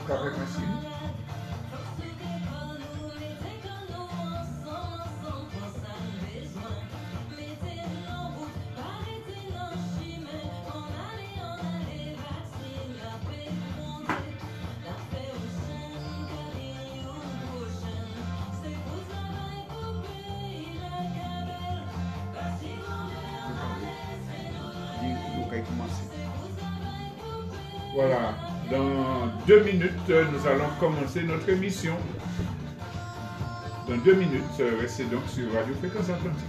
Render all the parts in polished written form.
Avec un signe. Voilà, dans 2 minutes, nous allons commencer notre émission. Dans 2 minutes, restez donc sur Radio Fréquence Atlantique.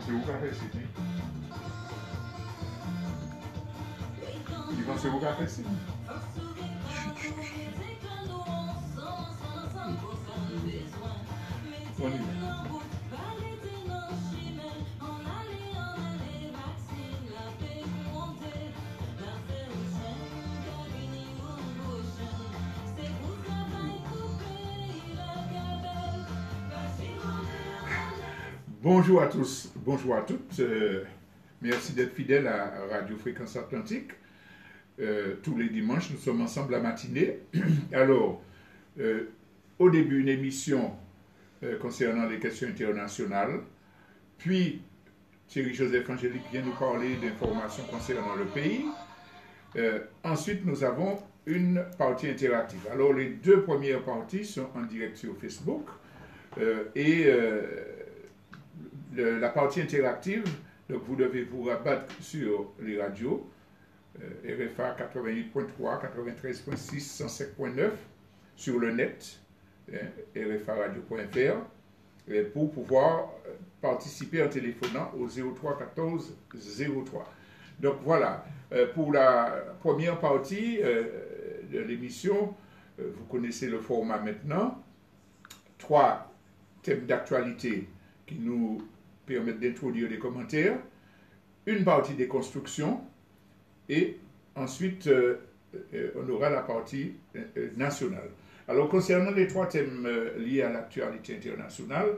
C'est où qu'a fait Sydney? C'est où qu'a fait Sydney? On y va. Bonjour à tous, bonjour à toutes. Merci d'être fidèles à Radio Fréquence Atlantique. Tous les dimanches, nous sommes ensemble la matinée. Alors, au début, une émission concernant les questions internationales. Puis, Thierry Joseph Angélique vient nous parler d'informations concernant le pays. Ensuite, nous avons une partie interactive. Alors, les 2 premières parties sont en direct sur Facebook. La partie interactive, donc vous devez vous rabattre sur les radios, RFA 88.3, 93.6, 105.9, sur le net, rfaradio.fr, pour pouvoir participer en téléphonant au 03 14 03. Donc voilà, pour la première partie de l'émission, vous connaissez le format maintenant, 3 thèmes d'actualité qui nous permettent d'introduire des commentaires, une partie des constructions, et ensuite on aura la partie nationale. Alors concernant les 3 thèmes liés à l'actualité internationale,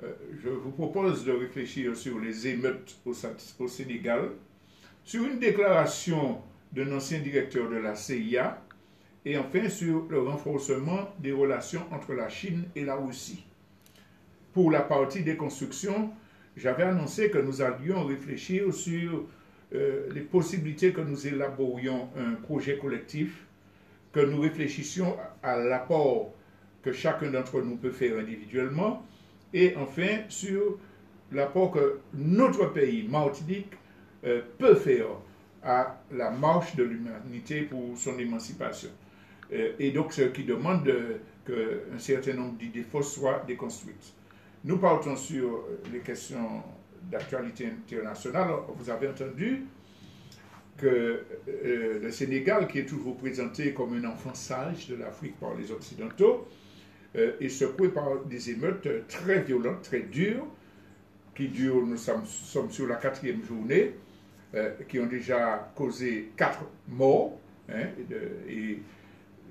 je vous propose de réfléchir sur les émeutes au Sénégal, sur une déclaration d'un ancien directeur de la CIA, et enfin sur le renforcement des relations entre la Chine et la Russie. Pour la partie des constructions, j'avais annoncé que nous allions réfléchir sur les possibilités que nous élaborions un projet collectif, que nous réfléchissions à l'apport que chacun d'entre nous peut faire individuellement, et enfin sur l'apport que notre pays, Martinique, peut faire à la marche de l'humanité pour son émancipation. Et donc ce qui demande qu'un certain nombre d'idées fausses soient déconstruites. Nous partons sur les questions d'actualité internationale. Vous avez entendu que le Sénégal, qui est toujours présenté comme un enfant sage de l'Afrique par les Occidentaux, est secoué par des émeutes très violentes, très dures, qui durent, nous sommes sur la 4e journée, qui ont déjà causé 4 morts. Et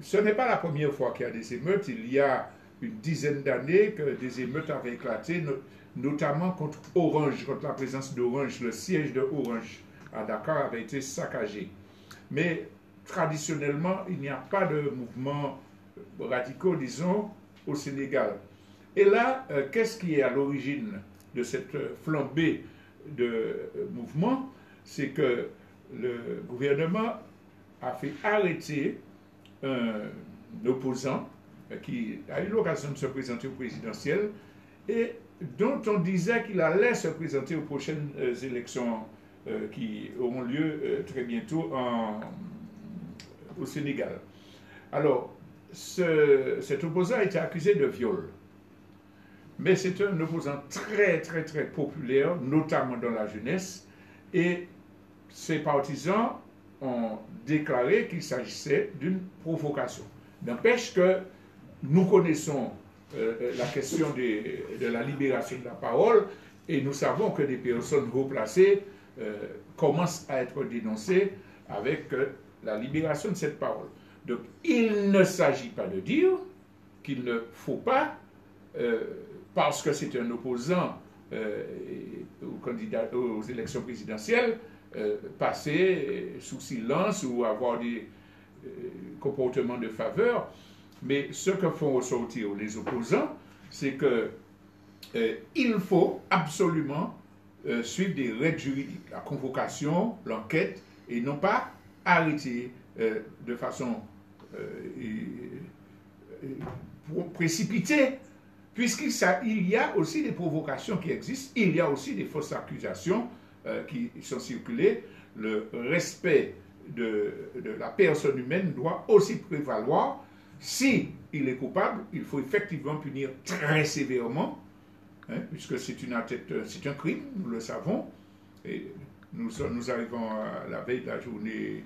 ce n'est pas la première fois qu'il y a des émeutes. Il y a une dizaine d'années que des émeutes avaient éclaté, notamment contre Orange, contre la présence d'Orange. Le siège de Orange à Dakar avait été saccagé. Mais traditionnellement, il n'y a pas de mouvements radicaux, disons, au Sénégal. Et là, qu'est-ce qui est à l'origine de cette flambée de mouvements? C'est que le gouvernement a fait arrêter un opposant qui a eu l'occasion de se présenter au présidentiel et dont on disait qu'il allait se présenter aux prochaines élections qui auront lieu très bientôt au Sénégal. Alors, cet opposant a été accusé de viol. Mais c'est un opposant très, très, très populaire, notamment dans la jeunesse, et ses partisans ont déclaré qu'il s'agissait d'une provocation. N'empêche que nous connaissons la question de la libération de la parole, et nous savons que des personnes haut placées commence à être dénoncé avec la libération de cette parole. Donc, il ne s'agit pas de dire qu'il ne faut pas, parce que c'est un opposant aux élections présidentielles, passer sous silence ou avoir des comportements de faveur. Mais ce que font ressortir les opposants, c'est que il faut absolument suivre des règles juridiques, la convocation, l'enquête, et non pas arrêter de façon précipitée, puisqu'il y a aussi des provocations qui existent, il y a aussi des fausses accusations qui sont circulées. Le respect de la personne humaine doit aussi prévaloir. Si il est coupable, il faut effectivement punir très sévèrement, puisque c'est un crime, nous le savons, et nous arrivons à la veille de la journée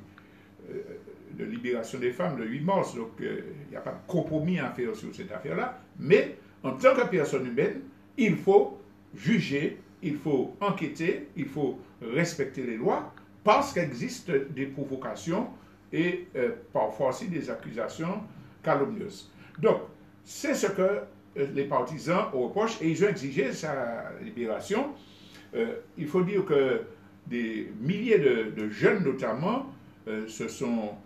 de libération des femmes, le 8 mars, donc il n'y a pas de compromis à faire sur cette affaire-là, mais en tant que personne humaine, il faut juger, il faut enquêter, il faut respecter les lois, parce qu'existent des provocations et parfois aussi des accusations calomnieuses. Donc, c'est ce que les partisans reprochent et ils ont exigé sa libération. Il faut dire que des milliers de jeunes notamment se sont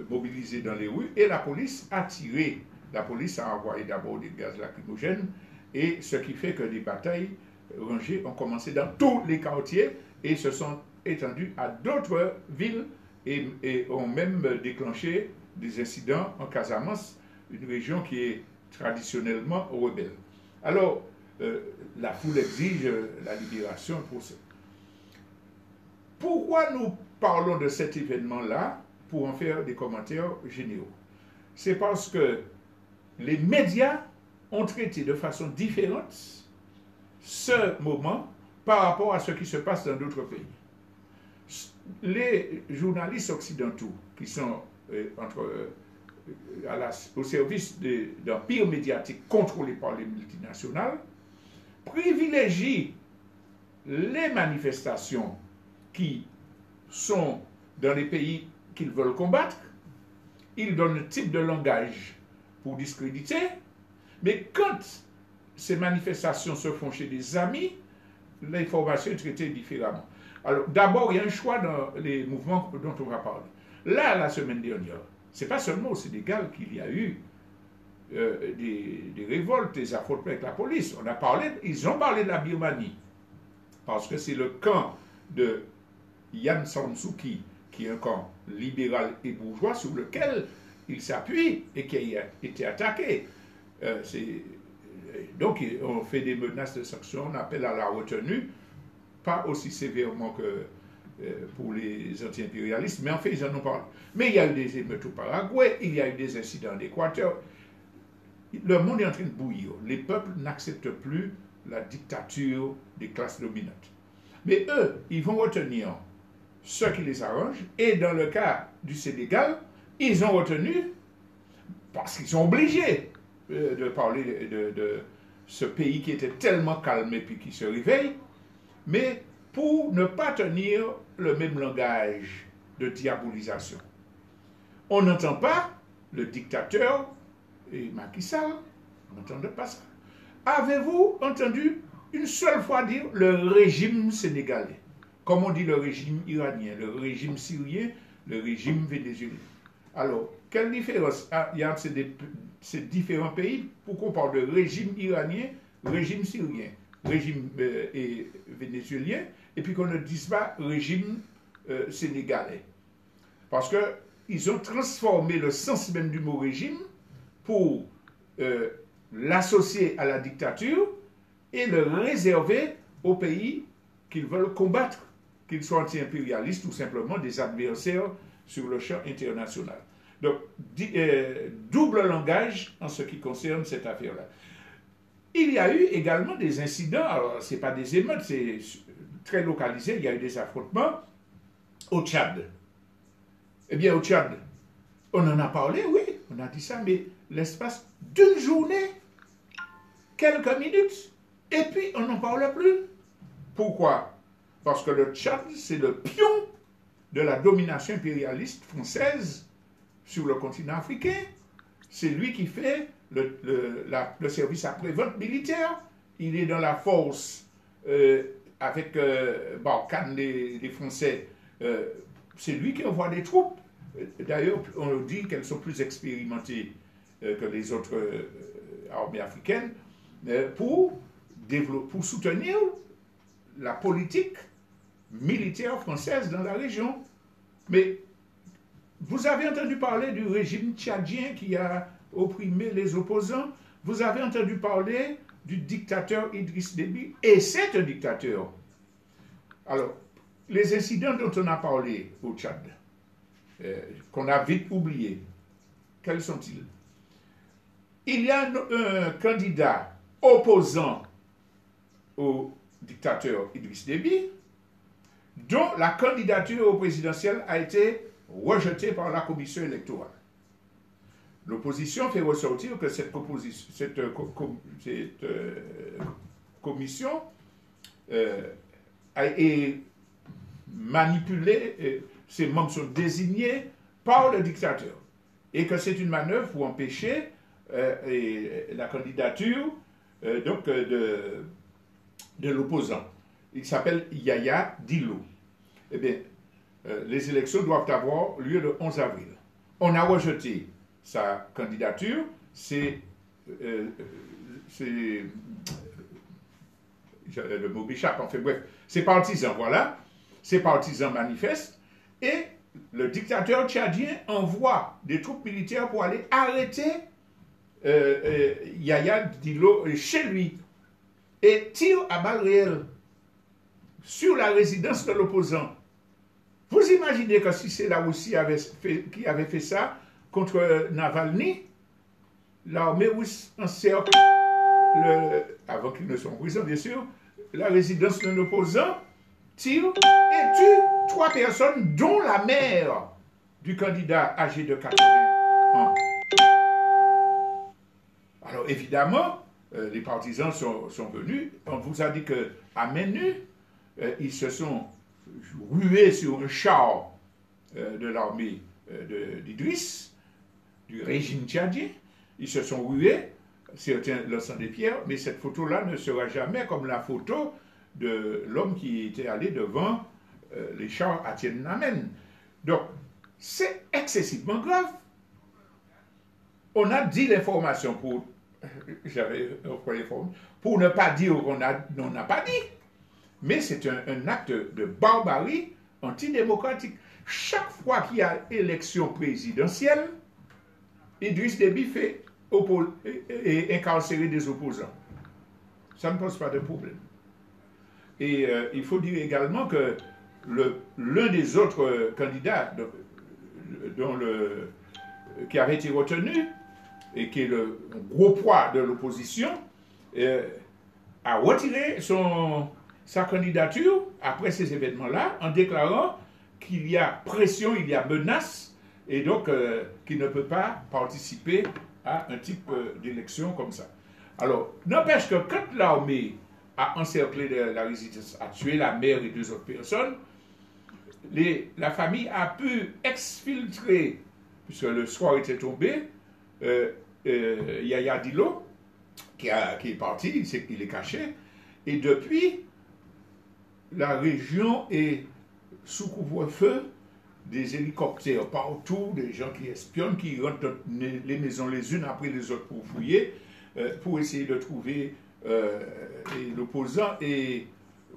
mobilisés dans les rues et la police a tiré. La police a envoyé d'abord des gaz lacrymogènes et ce qui fait que des batailles rangées ont commencé dans tous les quartiers et se sont étendues à d'autres villes et ont même déclenché des incidents en Casamance, une région qui est traditionnellement rebelle. Alors, la foule exige la libération pour ça. Pourquoi nous parlons de cet événement-là pour en faire des commentaires généraux? C'est parce que les médias ont traité de façon différente ce moment par rapport à ce qui se passe dans d'autres pays. Les journalistes occidentaux qui sont au service d'empires médiatiques contrôlés par les multinationales privilégient les manifestations qui sont dans les pays qu'ils veulent combattre. Ils donnent un type de langage pour discréditer, mais quand ces manifestations se font chez des amis, l'information est traitée différemment. Alors, d'abord, il y a un choix dans les mouvements dont on va parler. Là, la semaine dernière, ce n'est pas seulement au Sénégal qu'il y a eu des révoltes, des affrontements avec la police. Ils ont parlé de la Birmanie, parce que c'est le camp de Aung San Suu Kyi, qui est un camp libéral et bourgeois sur lequel il s'appuie et qui a été attaqué. Donc, on fait des menaces de sanctions, on appelle à la retenue, pas aussi sévèrement que pour les anti-impérialistes, mais en fait, ils en ont parlé. Mais il y a eu des émeutes au Paraguay, il y a eu des incidents en Équateur. Le monde est en train de bouillir. Les peuples n'acceptent plus la dictature des classes dominantes. Mais eux, ils vont retenir ce qui les arrange, et dans le cas du Sénégal, ils ont retenu, parce qu'ils sont obligés de parler de ce pays qui était tellement calme et puis qui se réveille, mais pour ne pas tenir le même langage de diabolisation. On n'entend pas le dictateur et Macky Sall, on n'entend pas ça. Avez-vous entendu une seule fois dire le régime sénégalais, comme on dit le régime iranien, le régime syrien, le régime vénézuélien? Alors, quelle différence il y a entre ces différents pays? Pourquoi on parle de régime iranien, régime syrien, régime vénézuélien, et puis qu'on ne dise pas régime sénégalais? Parce qu'ils ont transformé le sens même du mot régime pour l'associer à la dictature et le réserver aux pays qu'ils veulent combattre, qu'ils soient anti-impérialistes ou simplement des adversaires sur le champ international. Donc, double langage en ce qui concerne cette affaire-là. Il y a eu également des incidents, alors ce n'est pas des émeutes, c'est très localisé, il y a eu des affrontements au Tchad. Eh bien, au Tchad, on en a parlé, oui, on a dit ça, mais l'espace d'une journée, quelques minutes, et puis on n'en parle plus. Pourquoi? parce que le Tchad, c'est le pion de la domination impérialiste française sur le continent africain. C'est lui qui fait le service après-vente militaire. Il est dans la force avec Barkhane, les Français. C'est lui qui envoie des troupes. D'ailleurs, on dit qu'elles sont plus expérimentées que les autres armées africaines pour soutenir la politique militaire française dans la région. Mais vous avez entendu parler du régime tchadien qui a opprimé les opposants. Vous avez entendu parler du dictateur Idriss Déby, et c'est un dictateur. Alors, les incidents dont on a parlé au Tchad, qu'on a vite oubliés, quels sont-ils? Il y a un candidat opposant au dictateur Idriss Déby, dont la candidature au présidentiel a été rejetée par la commission électorale. L'opposition fait ressortir que cette commission est manipulée, ses membres sont désignés par le dictateur, et que c'est une manœuvre pour empêcher la candidature de l'opposant. Il s'appelle Yaya Dillo. Eh bien, les élections doivent avoir lieu le 11 avril. On a rejeté sa candidature, le mot m'échappe, enfin bref, ses partisans, voilà, ses partisans manifestent, et le dictateur tchadien envoie des troupes militaires pour aller arrêter Yaya Dillo chez lui, et tire à balles réelles sur la résidence de l'opposant. Vous imaginez que si c'est la Russie qui avait fait ça contre Navalny, l'armée russe encercle, avant qu'il ne soit en prison bien sûr, la résidence d'un opposant, tire et tue 3 personnes, dont la mère du candidat âgé de 80 ans. Alors évidemment, les partisans sont venus. On vous a dit qu'à main nue, ils se sont rués sur un char de l'armée d'Idriss, du régime tchadien. Ils se sont rués, certains lançant des pierres, mais cette photo-là ne sera jamais comme la photo de l'homme qui était allé devant les chars à Tiananmen. Donc, c'est excessivement grave. On a dit l'information pour ne pas dire qu'on n'a pas dit. Mais c'est un acte de barbarie antidémocratique. Chaque fois qu'il y a élection présidentielle, Idriss Déby fait incarcérer des opposants. Ça ne pose pas de problème. Et il faut dire également que l'un des autres candidats qui avait été retenu et qui est le gros poids de l'opposition a retiré sa candidature après ces événements-là en déclarant qu'il y a pression, il y a menace et donc qu'il ne peut pas participer à un type d'élection comme ça. Alors, n'empêche que quand l'armée a encerclé la résidence, a tué la mère et 2 autres personnes, la famille a pu exfiltrer, puisque le soir était tombé, Yaya Dillo, qui est parti, il est caché, et depuis, la région est sous couvre-feu, des hélicoptères partout, des gens qui espionnent, qui rentrent dans les maisons les unes après les autres pour fouiller, pour essayer de trouver l'opposant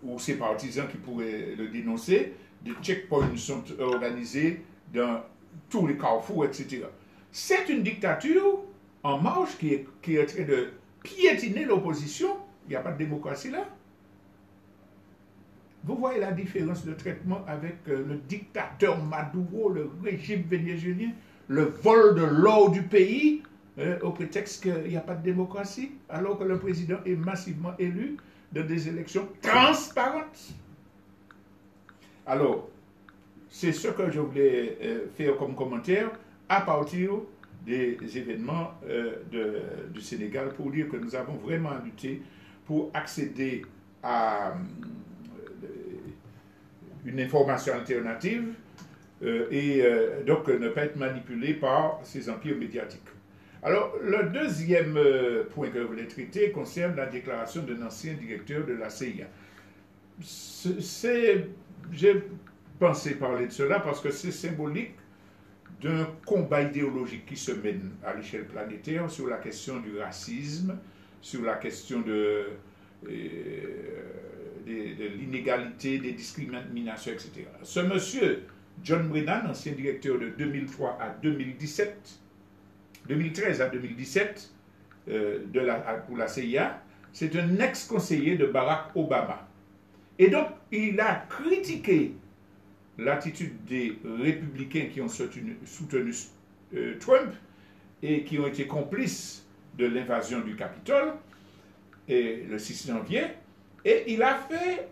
ou ses partisans qui pourraient le dénoncer. Des checkpoints sont organisés dans tous les carrefours, etc. C'est une dictature en marche qui est en train de piétiner l'opposition. Il n'y a pas de démocratie là. Vous voyez la différence de traitement avec le dictateur Maduro, le régime vénézuélien, le vol de l'or du pays, au prétexte qu'il n'y a pas de démocratie, alors que le président est massivement élu dans des élections transparentes. Alors, c'est ce que je voulais faire comme commentaire à partir des événements du Sénégal pour dire que nous avons vraiment lutté pour accéder une information alternative et donc ne pas être manipulé par ces empires médiatiques. Alors, le deuxième point que je voulais traiter concerne la déclaration d'un ancien directeur de la CIA. J'ai pensé parler de cela parce que c'est symbolique d'un combat idéologique qui se mène à l'échelle planétaire sur la question du racisme, sur la question de l'inégalité, des discriminations, etc. Ce monsieur, John Brennan, ancien directeur de 2003 à 2017, 2013 à 2017 pour la CIA, c'est un ex-conseiller de Barack Obama. Et donc, il a critiqué l'attitude des républicains qui ont soutenu Trump et qui ont été complices de l'invasion du Capitole et le 6 janvier. Et il a fait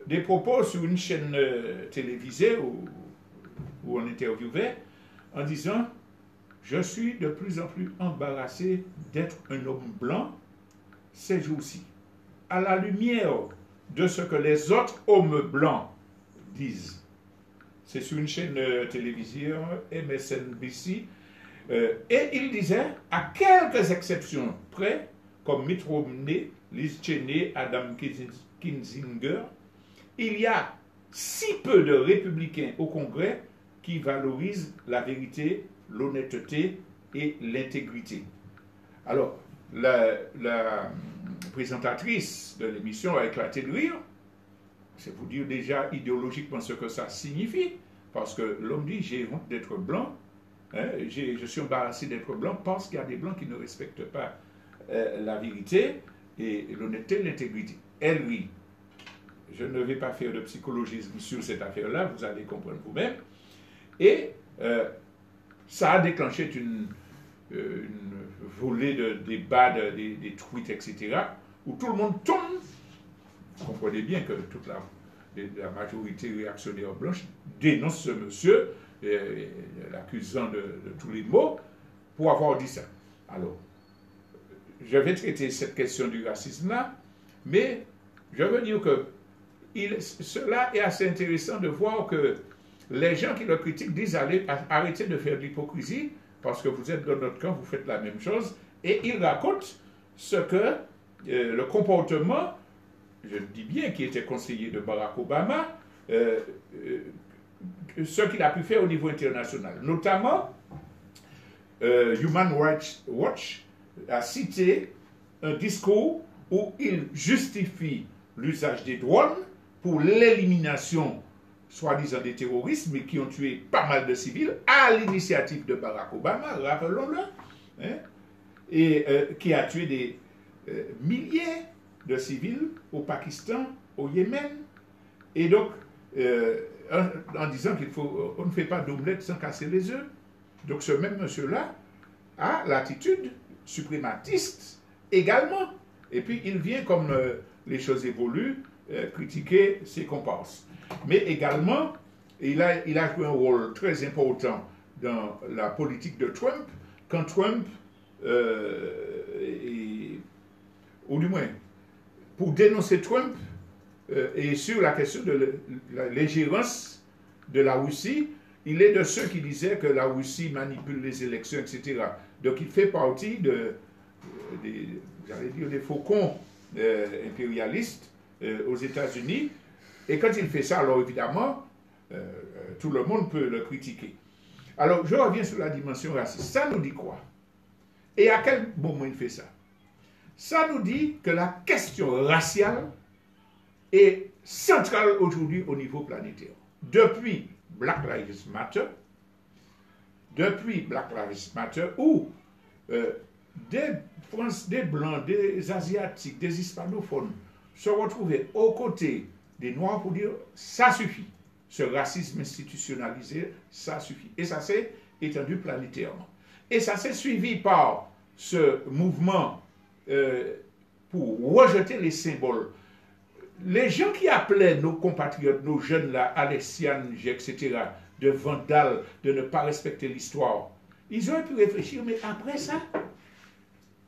des propos sur une chaîne télévisée où on interviewait en disant « Je suis de plus en plus embarrassé d'être un homme blanc ces jours-ci. À la lumière de ce que les autres hommes blancs disent. » C'est sur une chaîne télévisée, MSNBC. Et il disait, à quelques exceptions près, comme Mitt Romney, Liz Cheney, Adam Kinzinger, il y a si peu de républicains au Congrès qui valorisent la vérité, l'honnêteté et l'intégrité. Alors, la présentatrice de l'émission a éclaté de rire. C'est pour dire déjà idéologiquement ce que ça signifie, parce que l'homme dit j'ai honte d'être blanc, hein, je suis embarrassé d'être blanc parce qu'il y a des blancs qui ne respectent pas la vérité et l'honnêteté et l'intégrité. Elle rit. Je ne vais pas faire de psychologisme sur cette affaire-là, vous allez comprendre vous-même. Et ça a déclenché une volée de débats, des tweets, etc., où tout le monde tombe. Vous comprenez bien que toute la majorité réactionnaire blanche dénonce ce monsieur, l'accusant de tous les maux, pour avoir dit ça. Alors, je vais traiter cette question du racisme-là, mais je veux dire que cela est assez intéressant de voir que les gens qui le critiquent disent arrêtez de faire de l'hypocrisie, parce que vous êtes dans notre camp, vous faites la même chose, et ils racontent ce que le comportement, je dis bien, qui était conseiller de Barack Obama, ce qu'il a pu faire au niveau international. Notamment, Human Rights Watch a cité un discours où il justifie l'usage des drones pour l'élimination, soi-disant, des terroristes, mais qui ont tué pas mal de civils, à l'initiative de Barack Obama, rappelons-le, hein, et qui a tué des milliers de civils au Pakistan, au Yémen, et donc en disant qu'on ne fait pas d'omelette sans casser les œufs. Donc ce même monsieur-là a l'attitude suprématiste également. Et puis il vient, comme les choses évoluent, critiquer ses comparses. Mais également, il a joué un rôle très important dans la politique de Trump, quand Trump, ou du moins, pour dénoncer Trump, et sur la question de l'ingérence de la Russie, il est de ceux qui disaient que la Russie manipule les élections, etc. Donc il fait partie des faucons impérialistes aux États-Unis. Et quand il fait ça, alors évidemment, tout le monde peut le critiquer. Alors, je reviens sur la dimension raciste. Ça nous dit quoi? Et à quel moment il fait ça? Ça nous dit que la question raciale est centrale aujourd'hui au niveau planétaire. Depuis Black Lives Matter, où des Blancs, des Asiatiques, des Hispanophones se retrouvaient aux côtés des Noirs pour dire ça suffit. Ce racisme institutionnalisé, ça suffit. Et ça s'est étendu planétairement. Et ça s'est suivi par ce mouvement pour rejeter les symboles. Les gens qui appelaient nos compatriotes, nos jeunes là, Alexiane, etc., de vandales, de ne pas respecter l'histoire, ils auraient pu réfléchir, mais après ça,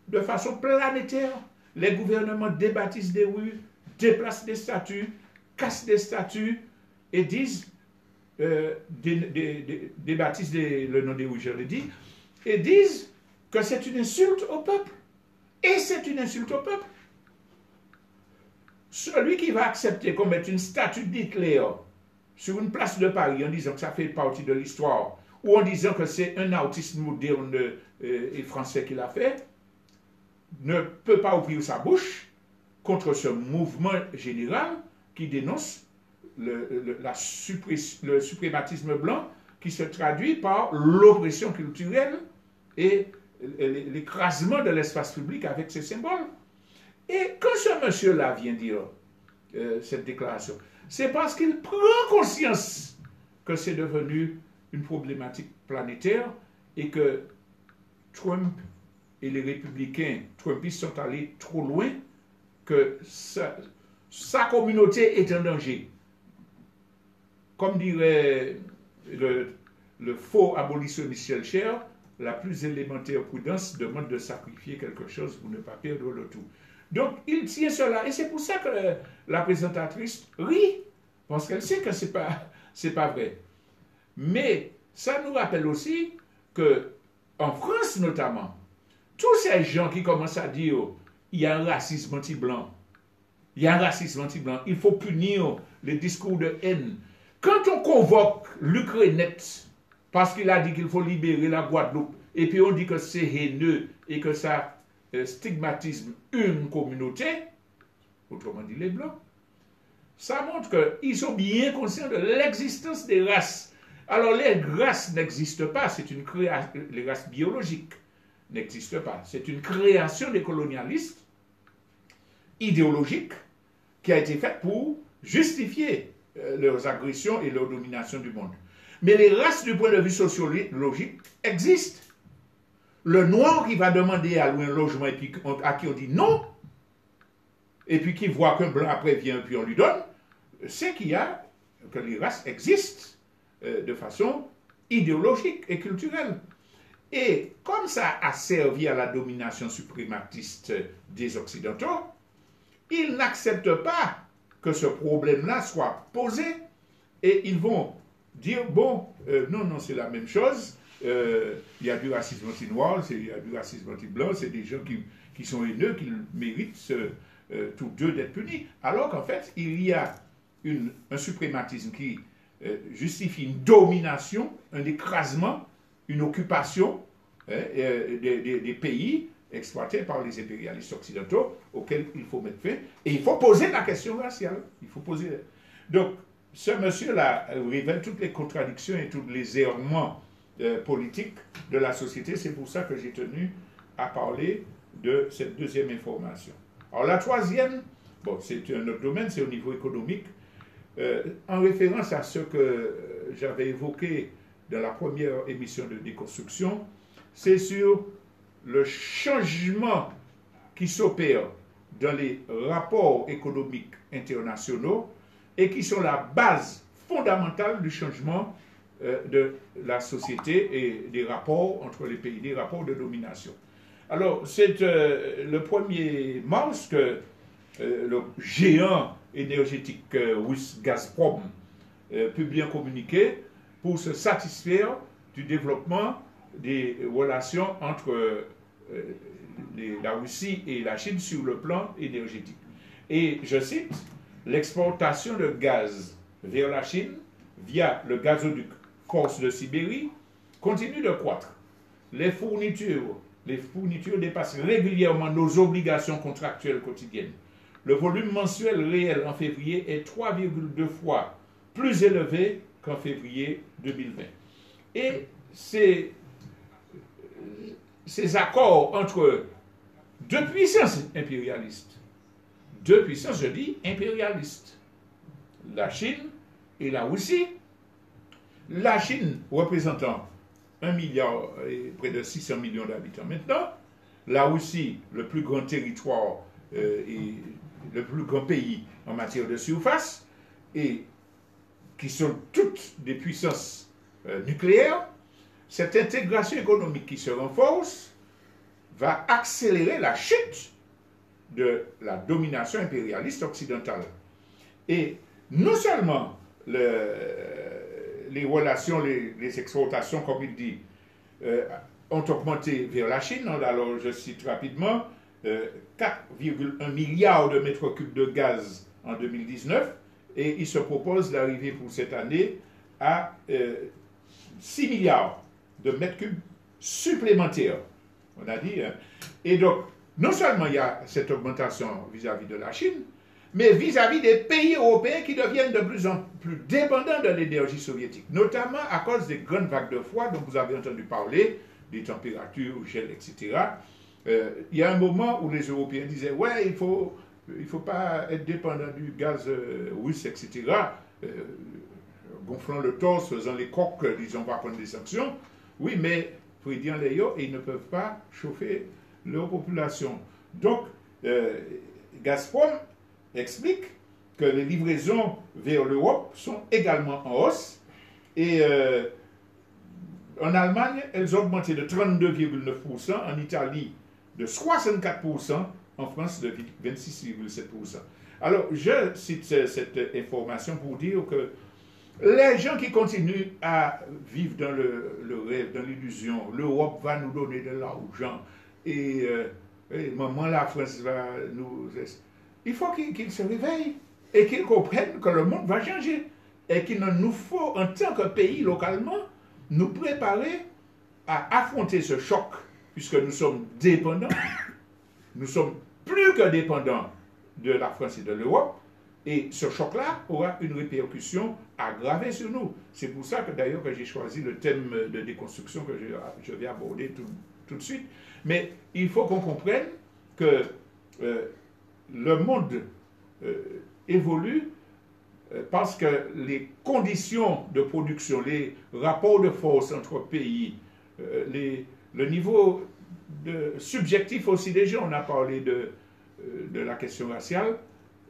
de façon planétaire, les gouvernements débâtissent des rues, déplacent des statues, cassent des statues, et disent, débaptisent le nom des rouges, je l'ai dit, et disent que c'est une insulte au peuple. Et c'est une insulte au peuple. Celui qui va accepter qu'on mette une statue d'Hitler sur une place de Paris en disant que ça fait partie de l'histoire, ou en disant que c'est un artiste moderne et français qui l'a fait, ne peut pas ouvrir sa bouche contre ce mouvement général qui dénonce le suprématisme blanc qui se traduit par l'oppression culturelle et l'écrasement de l'espace public avec ces symboles. Et quand ce monsieur-là vient dire cette déclaration, c'est parce qu'il prend conscience que c'est devenu une problématique planétaire et que Trump et les républicains trumpistes sont allés trop loin, que sa communauté est en danger. Comme dirait le faux abolitionniste Schellcher, la plus élémentaire prudence demande de sacrifier quelque chose pour ne pas perdre le tout. Donc, il tient cela. Et c'est pour ça que la présentatrice rit, parce qu'elle sait que ce n'est pas vrai. Mais ça nous rappelle aussi que, en France notamment, tous ces gens qui commencent à dire il y a un racisme anti-blanc, il y a un racisme anti-blanc, il faut punir les discours de haine. Quand on convoque Luc Renette, parce qu'il a dit qu'il faut libérer la Guadeloupe, et puis on dit que c'est haineux et que ça stigmatise une communauté, autrement dit les Blancs, ça montre qu'ils sont bien conscients de l'existence des races. Alors les races n'existent pas, c'est une création, les races biologiques n'existent pas, c'est une création des colonialistes idéologiques qui a été faite pour justifier leurs agressions et leur domination du monde. Mais les races du point de vue sociologique existent. Le noir qui va demander à louer un logement et puis à qui on dit non, et puis qui voit qu'un blanc après vient et puis on lui donne, c'est que les races existent de façon idéologique et culturelle. Et comme ça a servi à la domination suprématiste des Occidentaux, ils n'acceptent pas que ce problème-là soit posé et ils vont dire, bon, non, c'est la même chose, il y a du racisme anti-noir, il y a du racisme anti-blanc, c'est des gens qui sont haineux, qui méritent tous deux d'être punis. Alors qu'en fait, il y a un suprématisme qui justifie une domination, un écrasement, une occupation des pays exploités par les impérialistes occidentaux auxquels il faut mettre fin. Et il faut poser la question raciale. Il faut poser... Donc, ce monsieur-là révèle toutes les contradictions et tous les errements politiques de la société. C'est pour ça que j'ai tenu à parler de cette deuxième information. Alors, la troisième, bon, c'est un autre domaine, c'est au niveau économique. En référence à ce que j'avais évoqué dans la première émission de déconstruction, c'est sur le changement qui s'opère dans les rapports économiques internationaux et qui sont la base fondamentale du changement de la société et des rapports entre les pays, des rapports de domination. Alors, c'est le 1er mars que le géant énergétique russe Gazprom publie un communiqué pour se satisfaire du développement des relations entre la Russie et la Chine sur le plan énergétique. Et je cite, l'exportation de gaz vers la Chine via le gazoduc Corse de Sibérie continue de croître. Les fournitures dépassent régulièrement nos obligations contractuelles quotidiennes. Le volume mensuel réel en février est 3,2 fois plus élevé qu'en février 2020. Et ces accords entre deux puissances impérialistes, deux puissances, je dis, impérialistes, la Chine et la Russie, la Chine représentant 1 milliard et près de 600 millions d'habitants maintenant, la Russie, le plus grand territoire et le plus grand pays en matière de surface, et qui sont toutes des puissances nucléaires, cette intégration économique qui se renforce va accélérer la chute de la domination impérialiste occidentale. Et non seulement les relations, les exportations, comme il dit, ont augmenté vers la Chine. Alors, je cite rapidement, 4,1 milliards de mètres cubes de gaz en 2019, et il se propose d'arriver pour cette année à 6 milliards de mètres cubes supplémentaires. On a dit. Hein. Et donc, non seulement il y a cette augmentation vis-à-vis de la Chine, mais vis-à-vis des pays européens qui deviennent de plus en plus dépendants de l'énergie soviétique, notamment à cause des grandes vagues de froid dont vous avez entendu parler, des températures, gel, etc. Il y a un moment où les Européens disaient « Ouais, il faut pas être dépendant du gaz russe, etc. » gonflant le torse, faisant les coques, disons, on va prendre des sanctions. Oui, mais Frédéric Léo, ils ne peuvent pas chauffer leur population. Donc, Gazprom explique que les livraisons vers l'Europe sont également en hausse. Et en Allemagne, elles ont augmenté de 32,9%, en Italie de 64%, en France de 26,7%. Alors, je cite cette information pour dire que les gens qui continuent à vivre dans le rêve, dans l'illusion, l'Europe va nous donner de l'argent et maman, la France va nous... Il faut qu'ils se réveillent et qu'ils comprennent que le monde va changer et qu'il nous faut, en tant que pays localement, nous préparer à affronter ce choc puisque nous sommes dépendants, nous sommes plus que dépendants de la France et de l'Europe. Et ce choc-là aura une répercussion aggravée sur nous. C'est pour ça que d'ailleurs que j'ai choisi le thème de déconstruction que je vais aborder tout de suite. Mais il faut qu'on comprenne que le monde évolue parce que les conditions de production, les rapports de force entre pays, le niveau subjectif aussi des gens, on a parlé de la question raciale,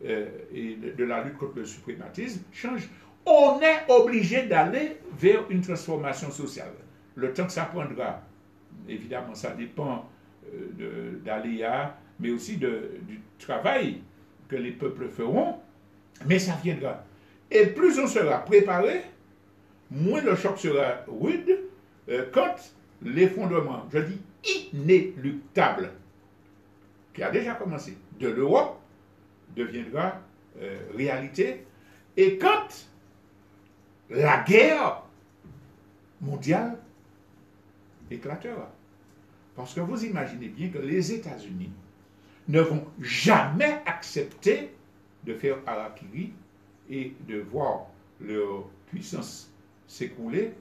et de la lutte contre le suprématisme change, on est obligé d'aller vers une transformation sociale. Le temps que ça prendra, évidemment, ça dépend d'aléas, mais aussi du travail que les peuples feront, mais ça viendra. Et plus on sera préparé, moins le choc sera rude, quand l'effondrement, je dis inéluctable, qui a déjà commencé, de l'Europe, deviendra réalité. Et quand la guerre mondiale éclatera. Parce que vous imaginez bien que les États-Unis ne vont jamais accepter de faire harakiri et de voir leur puissance s'écrouler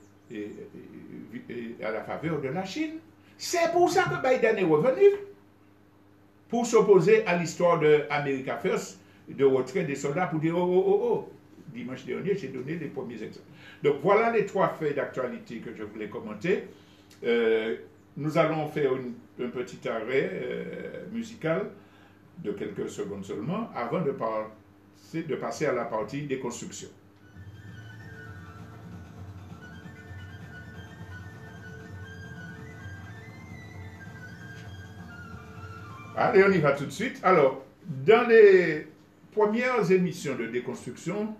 à la faveur de la Chine. C'est pour ça que Biden est revenu, pour s'opposer à l'histoire de America First, de retrait des soldats, pour dire oh. Dimanche dernier, j'ai donné les premiers exemples. Donc voilà les 3 faits d'actualité que je voulais commenter. Nous allons faire un petit arrêt musical de quelques secondes seulement, avant de passer à la partie déconstruction. Allez, on y va tout de suite. Alors, dans les premières émissions de déconstruction,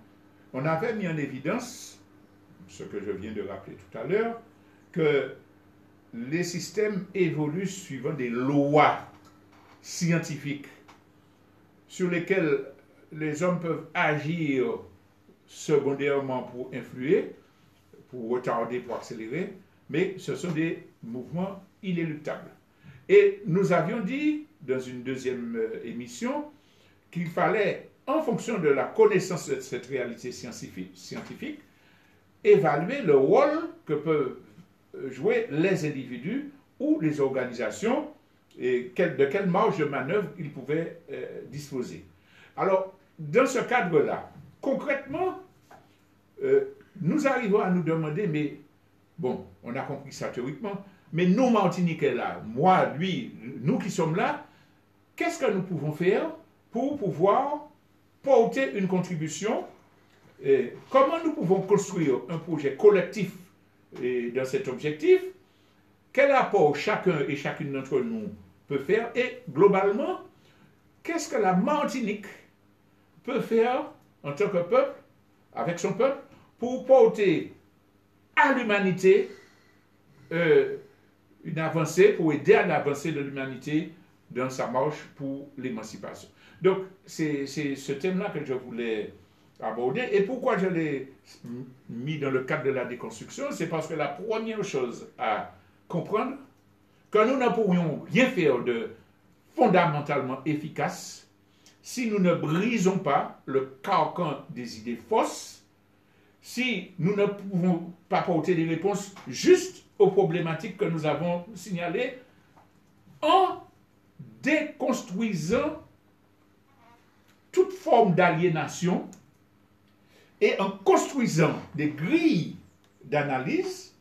on avait mis en évidence, ce que je viens de rappeler tout à l'heure, que les systèmes évoluent suivant des lois scientifiques sur lesquelles les hommes peuvent agir secondairement pour influer, pour retarder, pour accélérer, mais ce sont des mouvements inéluctables. Et nous avions dit, dans une deuxième émission, qu'il fallait, en fonction de la connaissance de cette réalité scientifique, évaluer le rôle que peuvent jouer les individus ou les organisations et de quelle marge de manœuvre ils pouvaient disposer. Alors, dans ce cadre-là, concrètement, nous arrivons à nous demander, mais bon, on a compris ça théoriquement, mais nous, Martiniquais, là, moi, lui, nous qui sommes là, qu'est-ce que nous pouvons faire pour pouvoir porter une contribution? Comment nous pouvons construire un projet collectif dans cet objectif? Quel apport chacun et chacune d'entre nous peut faire? Et globalement, qu'est-ce que la Martinique peut faire en tant que peuple avec son peuple pour porter à l'humanité une avancée, pour aider à l'avancée de l'humanité dans sa marche pour l'émancipation. Donc, c'est ce thème-là que je voulais aborder. Et pourquoi je l'ai mis dans le cadre de la déconstruction? C'est parce que la première chose à comprendre, que nous ne pourrions rien faire de fondamentalement efficace si nous ne brisons pas le carcan des idées fausses, si nous ne pouvons pas porter des réponses justes aux problématiques que nous avons signalées, en déconstruisant toute forme d'aliénation et en construisant des grilles d'analyse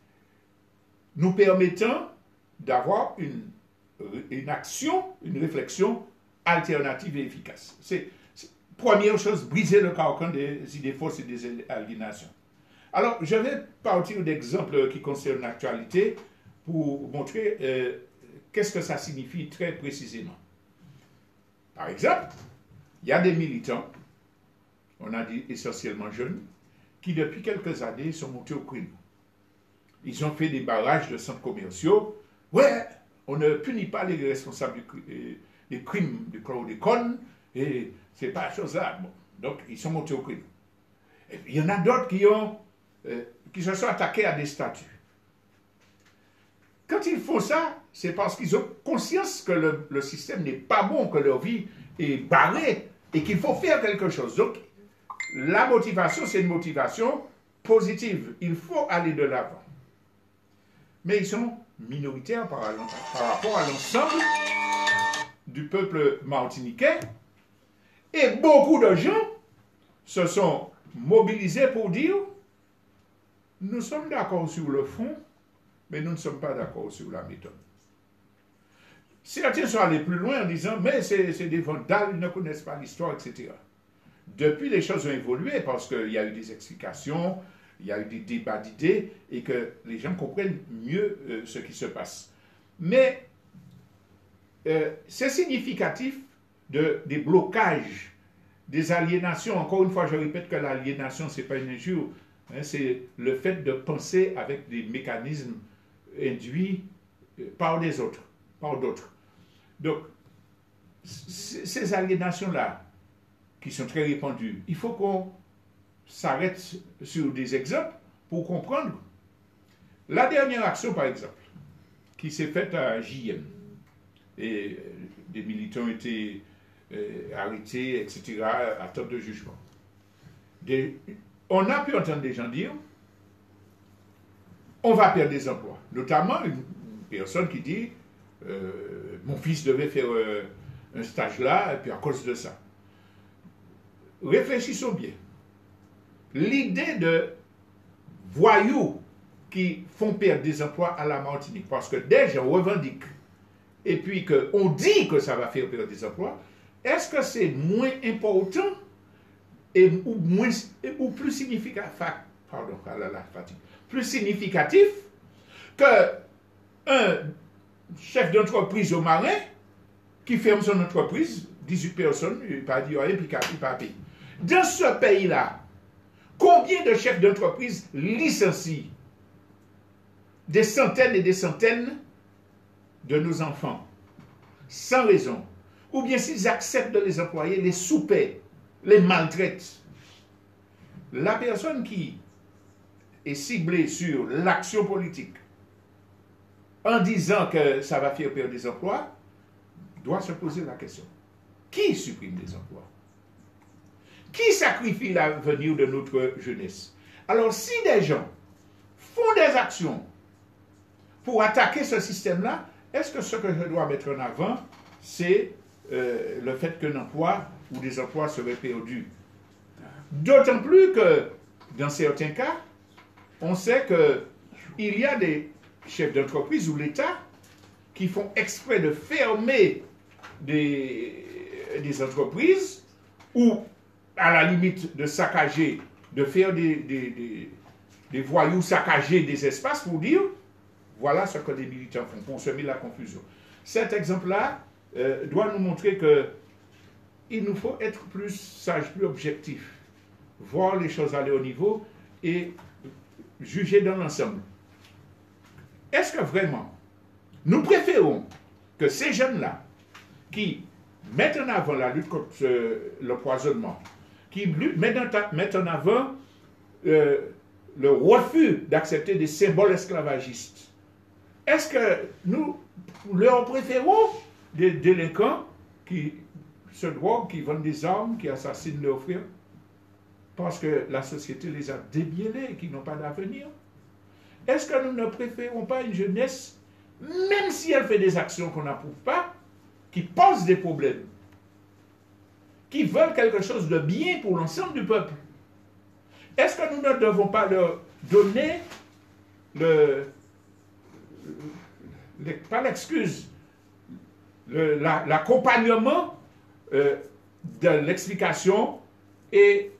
nous permettant d'avoir une action, une réflexion alternative et efficace. C'est première chose, briser le carcan des idées fausses et des aliénations. Alors, je vais partir d'exemples qui concernent l'actualité pour montrer qu'est-ce que ça signifie très précisément. Par exemple, il y a des militants, on a dit essentiellement jeunes, qui depuis quelques années sont montés au crime. Ils ont fait des barrages de centres commerciaux. Ouais, on ne punit pas les responsables des crimes du chlordécone, et c'est pas chose là. Bon, donc, ils sont montés au crime. Et il y en a d'autres qui se sont attaqués à des statues. Quand ils font ça, c'est parce qu'ils ont conscience que le système n'est pas bon, que leur vie est barrée et qu'il faut faire quelque chose. Donc, la motivation, c'est une motivation positive. Il faut aller de l'avant. Mais ils sont minoritaires par rapport à l'ensemble du peuple martiniquais. Et beaucoup de gens se sont mobilisés pour dire nous sommes d'accord sur le fond, mais nous ne sommes pas d'accord sur la méthode. Certains sont allés plus loin en disant mais c'est des vandales, ils ne connaissent pas l'histoire, etc. Depuis, les choses ont évolué parce qu'il y a eu des explications, il y a eu des débats d'idées et que les gens comprennent mieux ce qui se passe. Mais c'est significatif des blocages, des aliénations. Encore une fois, je répète que l'aliénation, ce n'est pas une injure, hein, c'est le fait de penser avec des mécanismes induits par des autres, par d'autres. Donc, ces aliénations-là, qui sont très répandues, il faut qu'on s'arrête sur des exemples pour comprendre. La dernière action, par exemple, qui s'est faite à JM, et des militants ont été arrêtés, etc., à temps de jugement. On a pu entendre des gens dire on va perdre des emplois. Notamment une personne qui dit mon fils devait faire un stage là, et puis à cause de ça. Réfléchissons bien. L'idée de voyous qui font perdre des emplois à la Martinique, parce que des gens revendiquent, et puis qu'on dit que ça va faire perdre des emplois, est-ce que c'est moins important ou plus significatif, plus significatif qu'un chef d'entreprise au Marin qui ferme son entreprise, 18 personnes, il n'a pas dit rien, puis il n'a pas payé. Dans ce pays-là, combien de chefs d'entreprise licencient des centaines et des centaines de nos enfants sans raison? Ou bien s'ils acceptent de les employer, les sous-paient, les maltraitent. La personne qui est ciblée sur l'action politique en disant que ça va faire perdre des emplois doit se poser la question. Qui supprime des emplois? Qui sacrifie l'avenir de notre jeunesse? Alors, si des gens font des actions pour attaquer ce système-là, est-ce que ce que je dois mettre en avant, c'est le fait qu'un emploi ou des emplois seraient perdus? D'autant plus que, dans certains cas, on sait qu'il y a des chefs d'entreprise ou l'État qui font exprès de fermer des entreprises ou à la limite de saccager, de faire des voyous saccager des espaces pour dire voilà ce que les militants font, pour semer la confusion. Cet exemple-là doit nous montrer qu'il nous faut être plus sage, plus objectif voir les choses aller au niveau et juger dans l'ensemble. Est-ce que vraiment, nous préférons que ces jeunes-là, qui mettent en avant la lutte contre l'empoisonnement, qui mettent en avant le refus d'accepter des symboles esclavagistes, est-ce que nous leur préférons des délinquants qui se droguent, qui vendent des armes, qui assassinent leurs frères, parce que la société les a débiellés, qui n'ont pas d'avenir? Est-ce que nous ne préférons pas une jeunesse, même si elle fait des actions qu'on n'approuve pas, qui pose des problèmes, qui veulent quelque chose de bien pour l'ensemble du peuple? Est-ce que nous ne devons pas leur donner pas l'excuse, l'accompagnement de l'explication et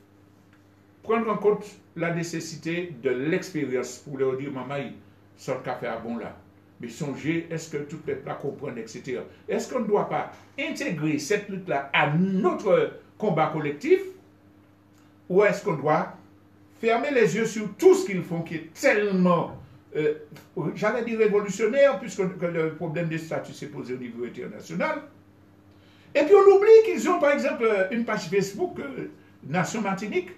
prendre en compte la nécessité de l'expérience pour leur dire, maman, ça le café à bon là. Mais songez, est-ce que tout le peuple la comprend, etc. Est-ce qu'on ne doit pas intégrer cette lutte-là à notre combat collectif, ou est-ce qu'on doit fermer les yeux sur tout ce qu'ils font qui est tellement, j'allais dire révolutionnaire, puisque le problème des statuts s'est posé au niveau international. Et puis on oublie qu'ils ont par exemple une page Facebook, Nation Martinique,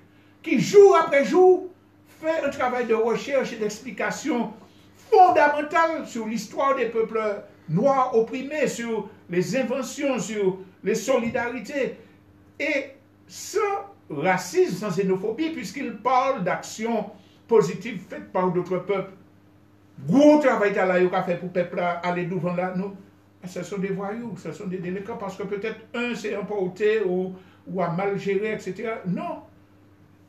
qui jour après jour fait un travail de recherche et d'explication fondamentale sur l'histoire des peuples noirs opprimés, sur les inventions, sur les solidarités, et sans racisme, sans xénophobie, puisqu'il parle d'actions positives faites par d'autres peuples. Gros travail qu'a fait pour le peuple aller devant là, nous, ce sont des voyous, ce sont des délinquants, parce que peut-être un s'est emporté ou a mal géré, etc. Non.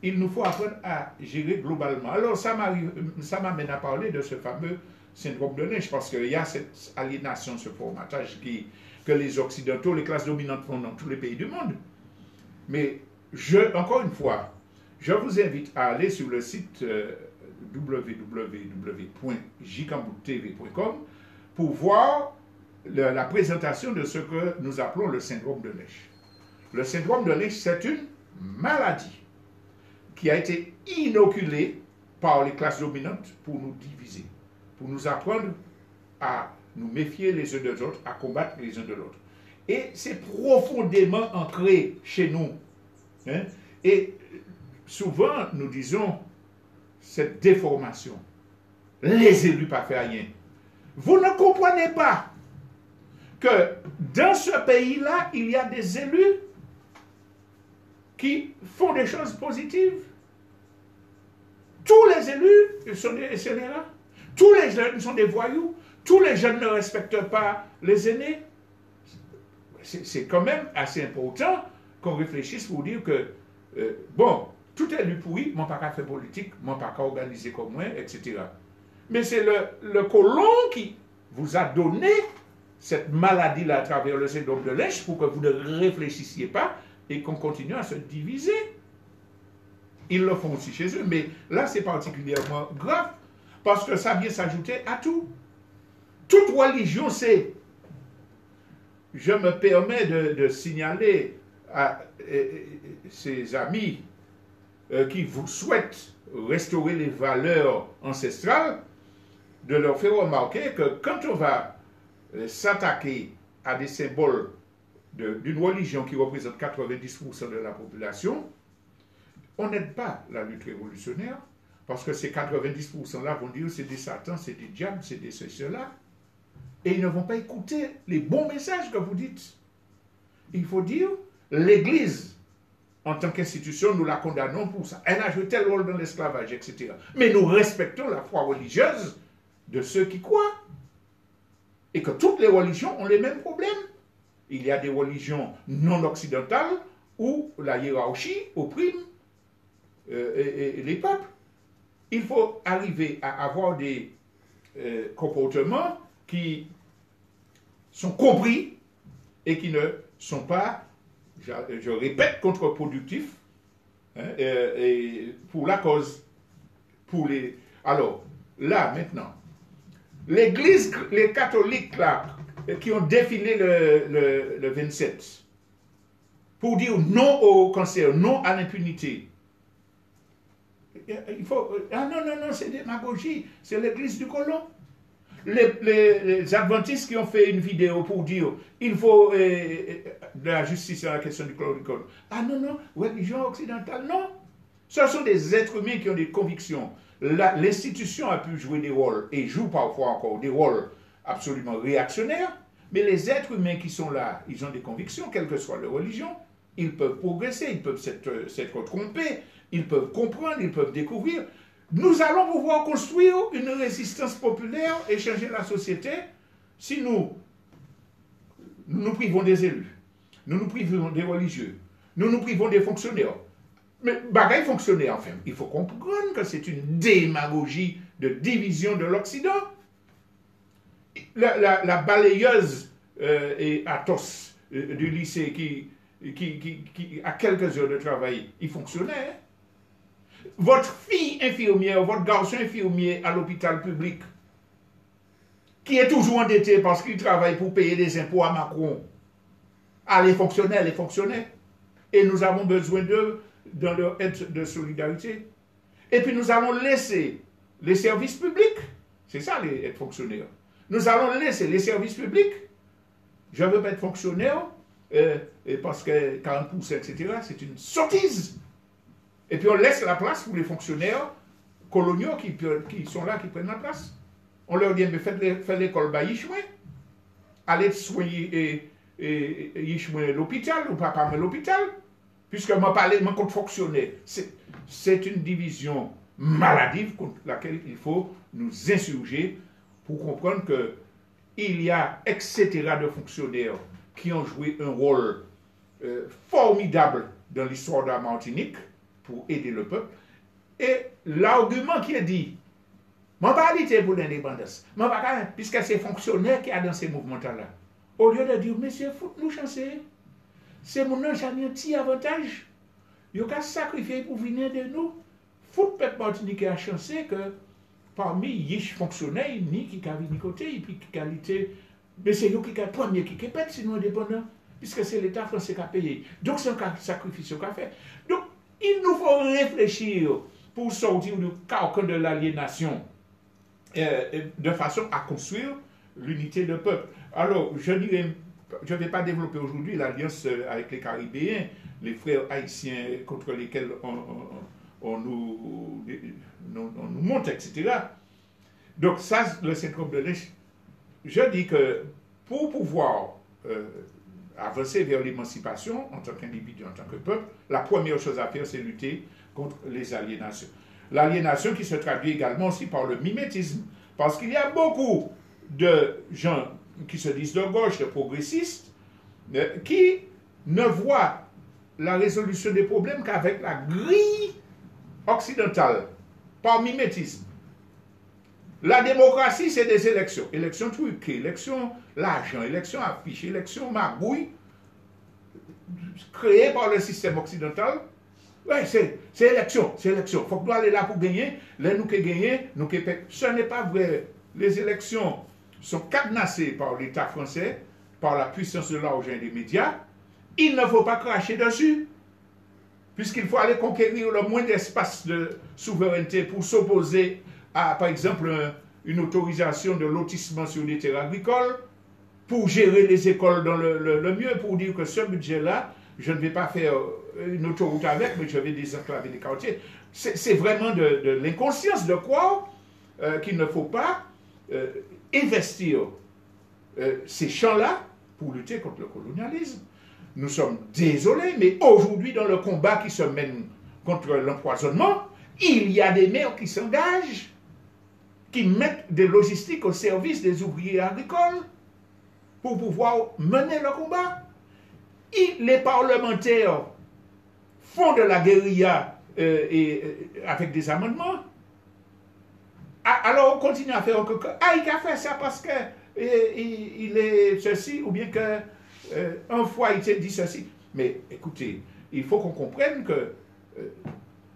Il nous faut apprendre à gérer globalement. Alors, ça m'amène à parler de ce fameux syndrome de Lynch, parce qu'il y a cette aliénation, ce formatage que les Occidentaux, les classes dominantes font dans tous les pays du monde. Mais, encore une fois, je vous invite à aller sur le site www.jcamboutv.com pour voir la présentation de ce que nous appelons le syndrome de Lynch. Le syndrome de Lynch, c'est une maladie qui a été inoculée par les classes dominantes pour nous diviser, pour nous apprendre à nous méfier les uns des autres, à combattre les uns de l'autre. Et c'est profondément ancré chez nous. Hein? Et souvent, nous disons cette déformation. Les élus pas fait rien. Vous ne comprenez pas que dans ce pays-là, il y a des élus qui font des choses positives. Tous les élus sont des scélérats. Tous les jeunes sont des voyous. Tous les jeunes ne respectent pas les aînés. C'est quand même assez important qu'on réfléchisse pour dire que, bon, tout élu pourri, mon pas qu'à faire politique, mon pas qu'à organiser comme moi, etc. Mais c'est le colon qui vous a donné cette maladie-là à travers le syndrome de Lynch pour que vous ne réfléchissiez pas et qu'on continue à se diviser. Ils le font aussi chez eux, mais là c'est particulièrement grave parce que ça vient s'ajouter à tout. Toute religion, c'est... Je me permets de signaler à ces amis qui vous souhaitent restaurer les valeurs ancestrales, de leur faire remarquer que quand on va s'attaquer à des symboles d'une religion qui représente 90% de la population, on n'aide pas la lutte révolutionnaire, parce que ces 90%-là vont dire c'est des satans, c'est des diables, c'est des ceux-là, et ils ne vont pas écouter les bons messages que vous dites. Il faut dire, l'Église, en tant qu'institution, nous la condamnons pour ça. Elle a joué tel rôle dans l'esclavage, etc. Mais nous respectons la foi religieuse de ceux qui croient. Et que toutes les religions ont les mêmes problèmes. Il y a des religions non occidentales où la hiérarchie opprime les peuples. Il faut arriver à avoir des comportements qui sont compris et qui ne sont pas, je répète, contre-productifs, hein, et pour la cause. Alors, là, maintenant, l'Église, les catholiques, là, qui ont défilé le 27, pour dire non au cancer, non à l'impunité, il faut... Ah non, non, non, c'est démagogie. C'est l'église du colon. Les adventistes qui ont fait une vidéo pour dire il faut de la justice à la question du chlordécone. Ah non, non, religion occidentale, non. Ce sont des êtres humains qui ont des convictions. L'institution a pu jouer des rôles, et joue parfois encore des rôles absolument réactionnaires, mais les êtres humains qui sont là, ils ont des convictions, quelle que soit leur religion. Ils peuvent progresser, ils peuvent s'être trompés, ils peuvent comprendre, ils peuvent découvrir. Nous allons pouvoir construire une résistance populaire et changer la société si nous nous privons des élus, nous nous privons des religieux, nous nous privons des fonctionnaires. Mais bagaille fonctionnaire, enfin, il faut comprendre que c'est une démagogie de division de l'Occident. La balayeuse et Athos du lycée qui, à quelques heures de travail, il fonctionnait. Hein? Votre fille infirmière, votre garçon infirmier à l'hôpital public, qui est toujours endetté parce qu'il travaille pour payer des impôts à Macron, les fonctionnaires. Et nous avons besoin d'eux dans leur aide de solidarité. Et puis nous allons laisser les services publics, c'est ça les être fonctionnaires. Nous allons laisser les services publics, je ne veux pas être fonctionnaire, parce que 40%, etc., c'est une sottise. Et puis on laisse la place pour les fonctionnaires coloniaux qui sont là, qui prennent la place. On leur dit, mais faites l'école à Yishoué, allez soigner Yishoué l'hôpital, ou pas l'hôpital, puisque moi parler, moi contre fonctionnaire. C'est une division maladive contre laquelle il faut nous insurger pour comprendre qu'il y a etc. de fonctionnaires qui ont joué un rôle formidable dans l'histoire de la Martinique pour aider le peuple. Et l'argument qui est dit, moi pas lutter pour l'indépendance, puisque c'est fonctionnaire qui a dans ces mouvements-là. Au lieu de dire, monsieur, fout-nous chancer, c'est mon âge, un petit avantage. Il y a sacrifié pour venir de nous. Fout le peuple martiniquais a chancé que parmi les fonctionnaires, ni qui a venu côté, et puis qui a qualité, mais c'est nous qui a premier qui est sinon indépendant, puisque c'est l'État français qui a payé. Donc c'est un sacrifice qu'on a fait. Donc il nous faut réfléchir pour sortir du carcan de l'aliénation de façon à construire l'unité de peuple. Alors, je ne vais pas développer aujourd'hui l'alliance avec les Caribéens, les frères haïtiens contre lesquels on nous monte, etc. Donc ça, le syndrome de Lynch, je dis que pour pouvoir avancer vers l'émancipation en tant qu'individu, en tant que peuple, la première chose à faire, c'est lutter contre les aliénations. L'aliénation qui se traduit également aussi par le mimétisme, parce qu'il y a beaucoup de gens qui se disent de gauche, de progressistes, qui ne voient la résolution des problèmes qu'avec la grille occidentale, par mimétisme. La démocratie, c'est des élections. Élections truquées, élections l'argent, élections affichées, élections magouilles, créées par le système occidental. Oui, c'est élection, c'est élection. Il faut que nous allions là pour gagner. Là, nous qui gagnons, nous qui payons. Ce n'est pas vrai. Les élections sont cadenassées par l'État français, par la puissance de l'argent et des médias. Il ne faut pas cracher dessus, puisqu'il faut aller conquérir le moins d'espace de souveraineté pour s'opposer à, par exemple, une autorisation de lotissement sur des terres agricoles, pour gérer les écoles dans le mieux, pour dire que ce budget-là, je ne vais pas faire une autoroute avec, mais je vais désenclaver les quartiers. C'est vraiment de l'inconscience de croire qu'il ne faut pas investir ces champs-là pour lutter contre le colonialisme. Nous sommes désolés, mais aujourd'hui, dans le combat qui se mène contre l'empoisonnement, il y a des maires qui s'engagent, qui mettent des logistiques au service des ouvriers agricoles pour pouvoir mener le combat. Et les parlementaires font de la guérilla avec des amendements. Alors on continue à faire encore. Il a fait ça parce qu'il est ceci, ou bien qu'un fois il s'est dit ceci. Mais écoutez, il faut qu'on comprenne que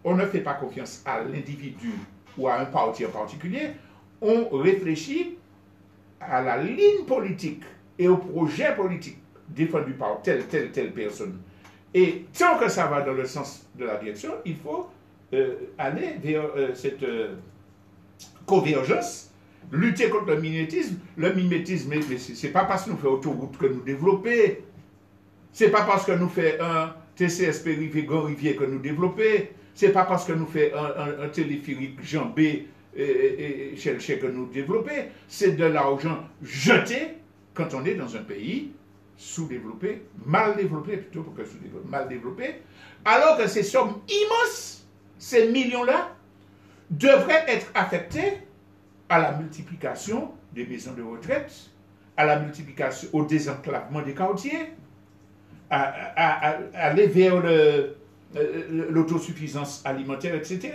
on ne fait pas confiance à l'individu ou à un parti en particulier. On réfléchit à la ligne politique et au projet politique défendu par telle personne. Et tant que ça va dans le sens de la direction, il faut aller vers cette convergence, lutter contre le mimétisme. Le mimétisme, ce n'est pas parce que nous faisons autoroute que nous développons, ce n'est pas parce que nous faisons un TCS périphérique Grand Rivière que nous développons, ce n'est pas parce que nous faisons un téléphérique Jean B et Chelché que nous développons, c'est de l'argent jeté quand on est dans un pays sous-développé, mal développé, plutôt que sous-développé, mal développé, alors que ces sommes immenses, ces millions-là, devraient être affectés à la multiplication des maisons de retraite, à la multiplication, au désenclavement des quartiers, à aller vers l'autosuffisance alimentaire, etc.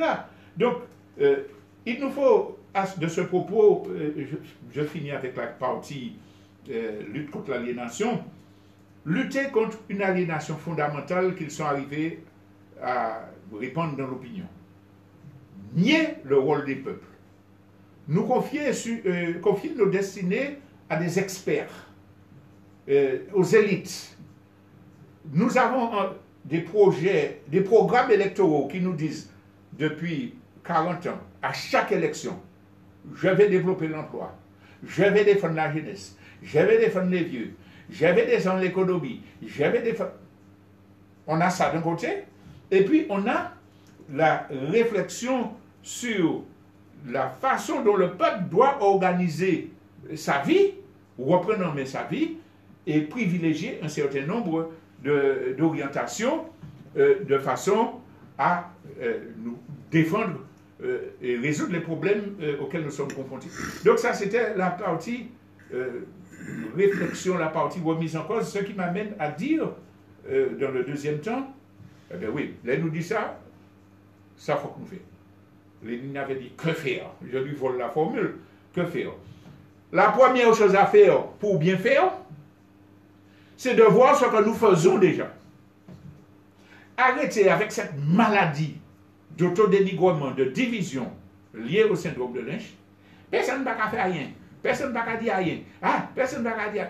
Donc, il nous faut, de ce propos, je finis avec la partie lutte contre l'aliénation, lutter contre une aliénation fondamentale qu'ils sont arrivés à répandre dans l'opinion. Nier le rôle des peuples. Nous confier nos destinées à des experts, aux élites. Nous avons des projets, des programmes électoraux qui nous disent depuis 40 ans, à chaque élection, je vais développer l'emploi, je vais défendre la jeunesse, je vais défendre les vieux, je vais défendre l'économie, je vais défendre... On a ça d'un côté, et puis on a la réflexion sur la façon dont le peuple doit organiser sa vie, reprendre en main sa vie, et privilégier un certain nombre d'orientations de façon à nous défendre et résoudre les problèmes auxquels nous sommes confrontés. Donc ça, c'était la partie réflexion, la partie remise en cause, ce qui m'amène à dire, dans le deuxième temps, eh bien oui, là, nous dit ça faut que nous fassions. Lénine avait dit, que faire? Je lui vole la formule, que faire? La première chose à faire pour bien faire, c'est de voir ce que nous faisons déjà. Arrêtez avec cette maladie d'autodénigrement, de division liée au syndrome de Lynch. Personne ne va faire rien. Personne ne va dire rien. Ah, personne ne va dire.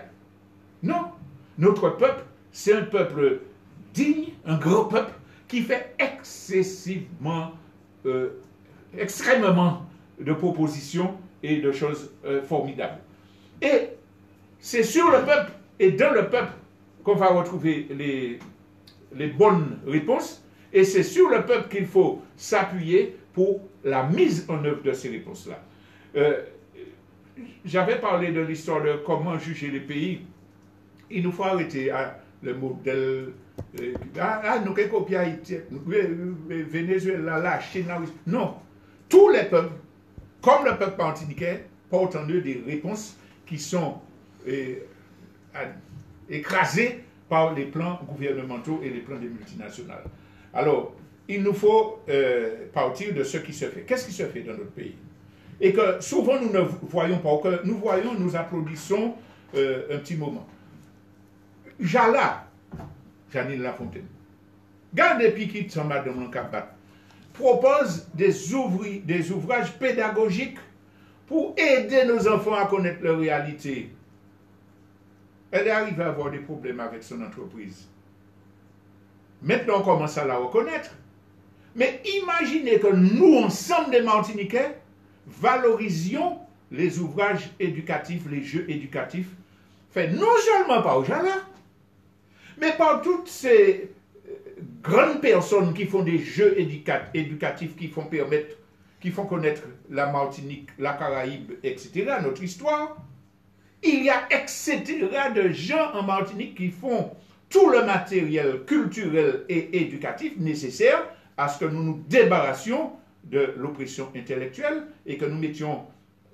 Non. Notre peuple, c'est un peuple digne, un grand peuple qui fait extrêmement de propositions et de choses formidables. Et c'est sur le peuple et dans le peuple qu'on va retrouver les bonnes réponses, et c'est sur le peuple qu'il faut s'appuyer pour la mise en œuvre de ces réponses-là. J'avais parlé de l'histoire de comment juger les pays. Il nous faut arrêter le modèle. Nous avons copié Haïti, Venezuela, la Chine. Non. Tous les peuples, comme le peuple martiniquais, portent en eux des réponses qui sont écrasées par les plans gouvernementaux et les plans des multinationales. Alors, il nous faut partir de ce qui se fait. Qu'est-ce qui se fait dans notre pays? Et que souvent nous ne voyons pas, que nous voyons, nous applaudissons un petit moment. Jala, Janine Lafontaine, Garde Piquet sans Madame Cabat, propose des ouvrages pédagogiques pour aider nos enfants à connaître leur réalité. Elle est arrivée à avoir des problèmes avec son entreprise. Maintenant, on commence à la reconnaître. Mais imaginez que nous, ensemble des Martiniquais, valorisions les ouvrages éducatifs, les jeux éducatifs, faits non seulement par Ojala, mais par toutes ces grandes personnes qui font des jeux éducatifs qui font connaître la Martinique, la Caraïbe, etc., notre histoire. Il y a etc. de gens en Martinique qui font tout le matériel culturel et éducatif nécessaire à ce que nous nous débarrassions de l'oppression intellectuelle et que nous mettions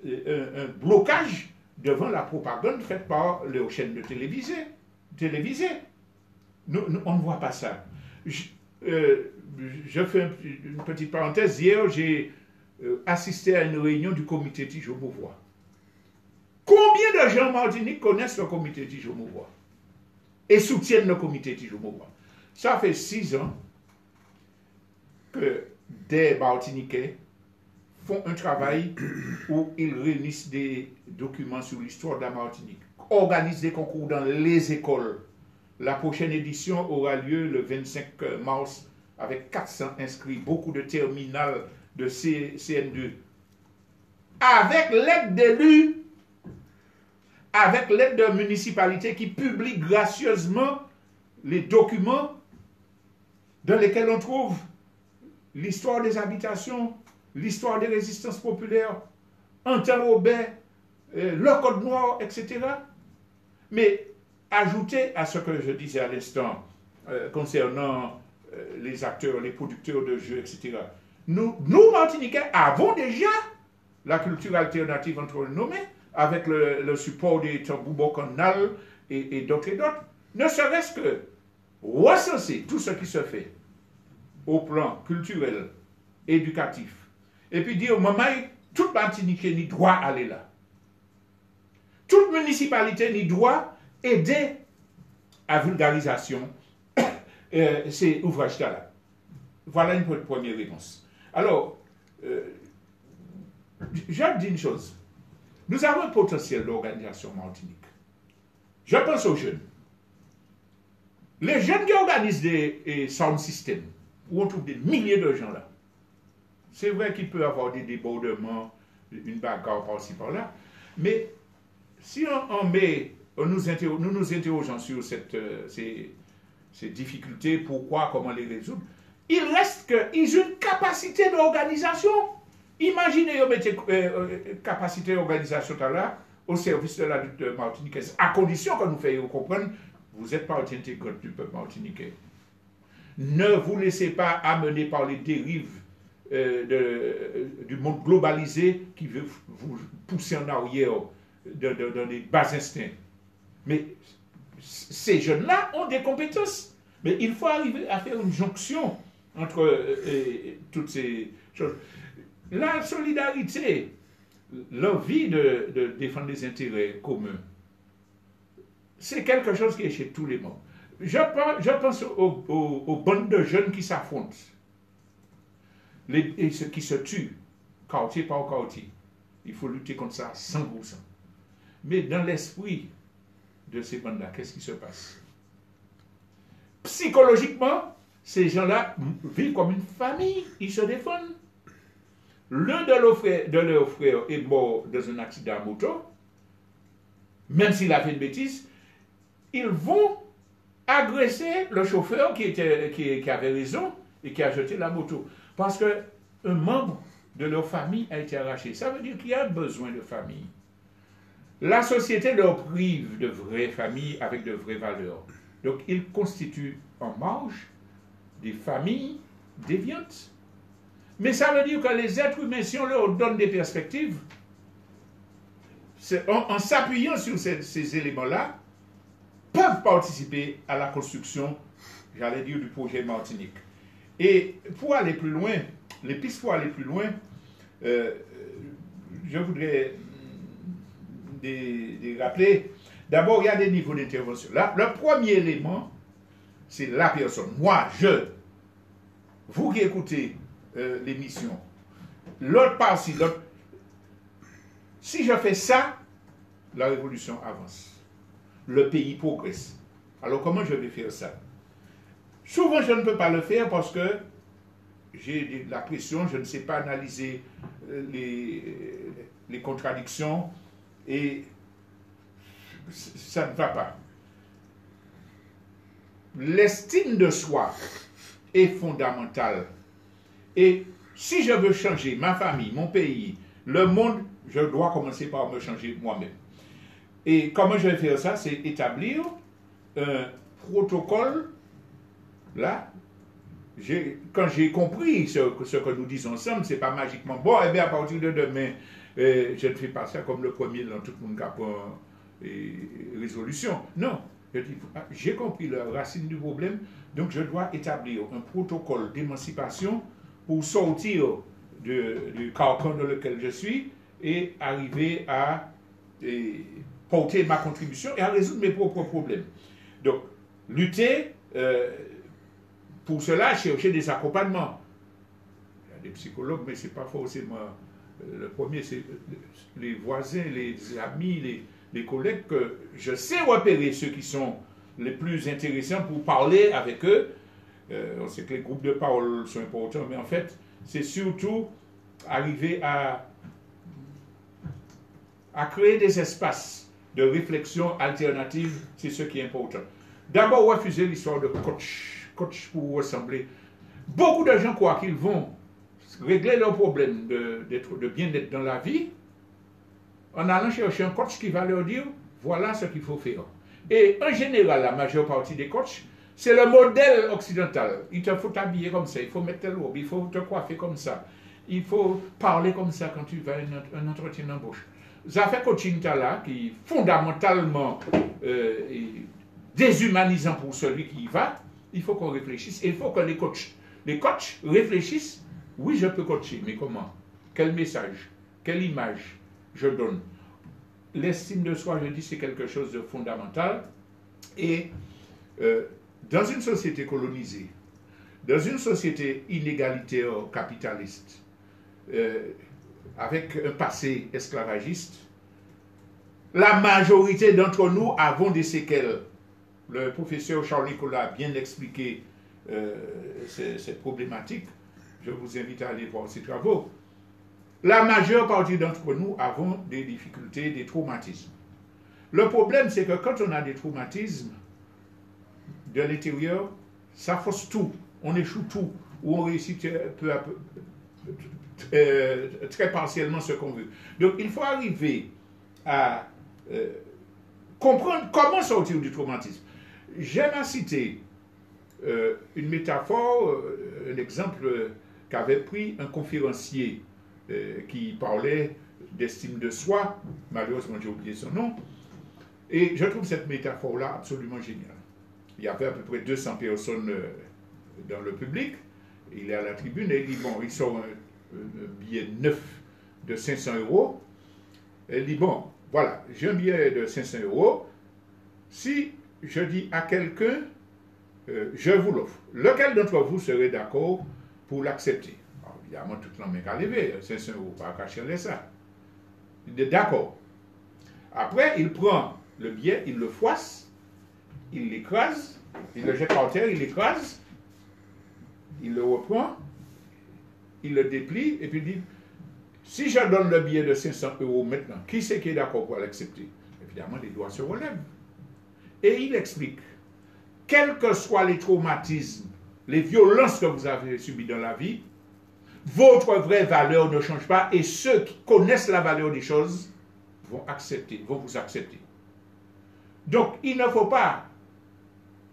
un blocage devant la propagande faite par les chaînes de télévisées. On ne voit pas ça. Je fais une petite parenthèse. Hier, j'ai assisté à une réunion du comité Tijo-Mauvois. Combien de gens en Martinique connaissent le comité Tijo-Mauvois et soutiennent le comité Tijo-Mauvois? Ça fait 6 ans que des Martiniquais font un travail où ils réunissent des documents sur l'histoire de la Martinique, organisent des concours dans les écoles. La prochaine édition aura lieu le 25 mars avec 400 inscrits, beaucoup de terminales de CN2, avec l'aide d'élus, avec l'aide de municipalités qui publient gracieusement les documents dans lesquels on trouve l'histoire des habitations, l'histoire des résistances populaires, Antin-Robert, le Code Noir, etc. Mais ajouter à ce que je disais à l'instant concernant les acteurs, les producteurs de jeux, etc. Nous, Martiniquais, avons déjà la culture alternative entre les nommés, avec le support des Tamboubo Canal et d'autres et d'autres. Ne serait-ce que recenser tout ce qui se fait au plan culturel, éducatif, et puis dire, maman, toute Martiniquais n'y doit aller là. Toute municipalité n'y doit aider à vulgarisation ces ouvrages-là. Voilà une première réponse. Alors, je dis une chose. Nous avons un potentiel d'organisation Martinique. Je pense aux jeunes. Les jeunes qui organisent des sound systems, où on trouve des milliers de gens là, c'est vrai qu'il peut y avoir des débordements, une bagarre par-ci par-là, mais si nous nous interrogeons sur ces difficultés, pourquoi, comment les résoudre, il reste qu'ils ont une capacité d'organisation. Imaginez, vous mettez capacité d'organisation là au service de la lutte martiniquaise, à condition que nous fassions comprendre, vous êtes partie intégrante du peuple martiniquais. Ne vous laissez pas amener par les dérives du monde globalisé qui veut vous pousser en arrière dans les bas instincts. Mais ces jeunes-là ont des compétences. Mais il faut arriver à faire une jonction entre toutes ces choses. La solidarité, l'envie de défendre les intérêts communs, c'est quelque chose qui est chez tous les membres. Je pense aux bandes de jeunes qui s'affrontent, et ceux qui se tuent, quartier par quartier. Il faut lutter contre ça à 100%. Mais dans l'esprit de ces bandes-là, qu'est-ce qui se passe? Psychologiquement, ces gens-là vivent comme une famille, ils se défendent. L'un de leurs frères est mort dans un accident à moto, même s'il a fait une bêtise, ils vont agresser le chauffeur qui avait raison et qui a jeté la moto. Parce qu'un membre de leur famille a été arraché. Ça veut dire qu'il y a besoin de famille. La société leur prive de vraies familles avec de vraies valeurs. Donc, ils constituent en marge des familles déviantes. Mais ça veut dire que les êtres humains, si on leur donne des perspectives, en s'appuyant sur ces éléments-là, peuvent participer à la construction, j'allais dire, du projet Martinique. Et pour aller plus loin, les pistes pour aller plus loin, je voudrais rappeler, d'abord, il y a des niveaux d'intervention. Le premier élément, c'est la personne. Moi, vous qui écoutez l'émission, l'autre par-ci, l'autre. Si je fais ça, la révolution avance. Le pays progresse. Alors comment je vais faire ça? Souvent, je ne peux pas le faire parce que j'ai la pression, je ne sais pas analyser les contradictions et ça ne va pas. L'estime de soi est fondamentale. Et si je veux changer ma famille, mon pays, le monde, je dois commencer par me changer moi-même. Et comment je vais faire ça? C'est établir un protocole. Là, quand j'ai compris ce que nous disons ensemble, c'est pas magiquement bon, et bien à partir de demain, je ne fais pas ça comme le premier dans tout le monde qui a une résolution. Non, j'ai compris la racine du problème, donc je dois établir un protocole d'émancipation pour sortir du carcan dans lequel je suis et arriver à porter ma contribution et à résoudre mes propres problèmes. Donc, lutter, pour cela, chercher des accompagnements. Il y a des psychologues, mais ce n'est pas forcément le premier, c'est les voisins, les amis, les collègues, que je sais repérer ceux qui sont les plus intéressants pour parler avec eux On sait que les groupes de parole sont importants, mais en fait, c'est surtout arriver à créer des espaces de réflexion alternative, c'est ce qui est important. D'abord, refuser l'histoire de coach pour ressembler. Beaucoup de gens croient qu'ils vont régler leurs problèmes de bien-être dans la vie en allant chercher un coach qui va leur dire voilà ce qu'il faut faire. Et en général, la majeure partie des coachs, c'est le modèle occidental. Il te faut t'habiller comme ça, il faut mettre tes robes, il faut te coiffer comme ça, il faut parler comme ça quand tu vas à un entretien d'embauche. Ça fait coaching là qui est fondamentalement déshumanisant pour celui qui y va. Il faut qu'on réfléchisse. Et il faut que les coachs réfléchissent. Oui, je peux coacher, mais comment? Quel message? Quelle image je donne? L'estime de soi, je dis, c'est quelque chose de fondamental. Et dans une société colonisée, dans une société inégalitaire capitaliste, avec un passé esclavagiste, la majorité d'entre nous avons des séquelles. Le professeur Charles Nicolas a bien expliqué cette problématique. Je vous invite à aller voir ses travaux. La majeure partie d'entre nous avons des difficultés, des traumatismes. Le problème, c'est que quand on a des traumatismes de l'intérieur, ça fausse tout. On échoue tout. Ou on réussit peu à peu, très partiellement ce qu'on veut. Donc, il faut arriver à comprendre comment sortir du traumatisme. J'aime à citer une métaphore, un exemple qu'avait pris un conférencier qui parlait d'estime de soi. Malheureusement, j'ai oublié son nom. Et je trouve cette métaphore-là absolument géniale. Il y avait à peu près 200 personnes dans le public. Il est à la tribune et il dit, bon, il sort un billet neuf de 500 €. Et il dit, bon, voilà, j'ai un billet de 500 €. Si je dis à quelqu'un, je vous l'offre, lequel d'entre vous serait d'accord pour l'accepter? Évidemment, toute la main qu'à lever, 500 €, pas qu'à chercher ça. Il est d'accord. Après, il prend le billet, il le froisse, il l'écrase, il le jette par terre, il l'écrase, il le reprend, il le déplie, et puis il dit, si je donne le billet de 500 € maintenant, qui c'est qui est d'accord pour l'accepter? Évidemment, les doigts se relèvent. Et il explique, quels que soient les traumatismes, les violences que vous avez subies dans la vie, votre vraie valeur ne change pas, et ceux qui connaissent la valeur des choses vont vous accepter. Donc, il ne faut pas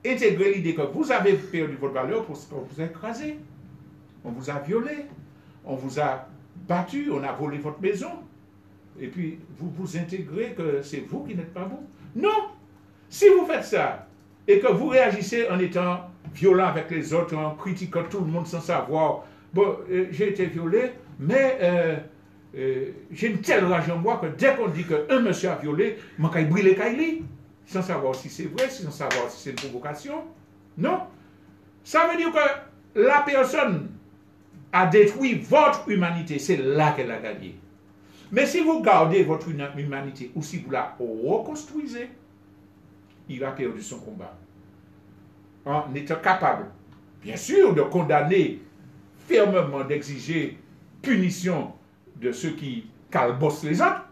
intégrer l'idée que vous avez perdu votre valeur parce qu'on vous a écrasé, on vous a violé, on vous a battu, on a volé votre maison, et puis vous vous intégrez que c'est vous qui n'êtes pas vous. Non! Si vous faites ça, et que vous réagissez en étant violent avec les autres, en critiquant tout le monde sans savoir, bon, j'ai été violé, mais j'ai une telle rage en moi que dès qu'on dit qu'un monsieur a violé, je vais brûler Kaili, sans savoir si c'est vrai, sans savoir si c'est une provocation. Non. Ça veut dire que la personne a détruit votre humanité, c'est là qu'elle a gagné. Mais si vous gardez votre humanité, ou si vous la reconstruisez, il a perdu son combat. En étant capable, bien sûr, de condamner fermement, d'exiger punition de ceux qui calbossent les autres,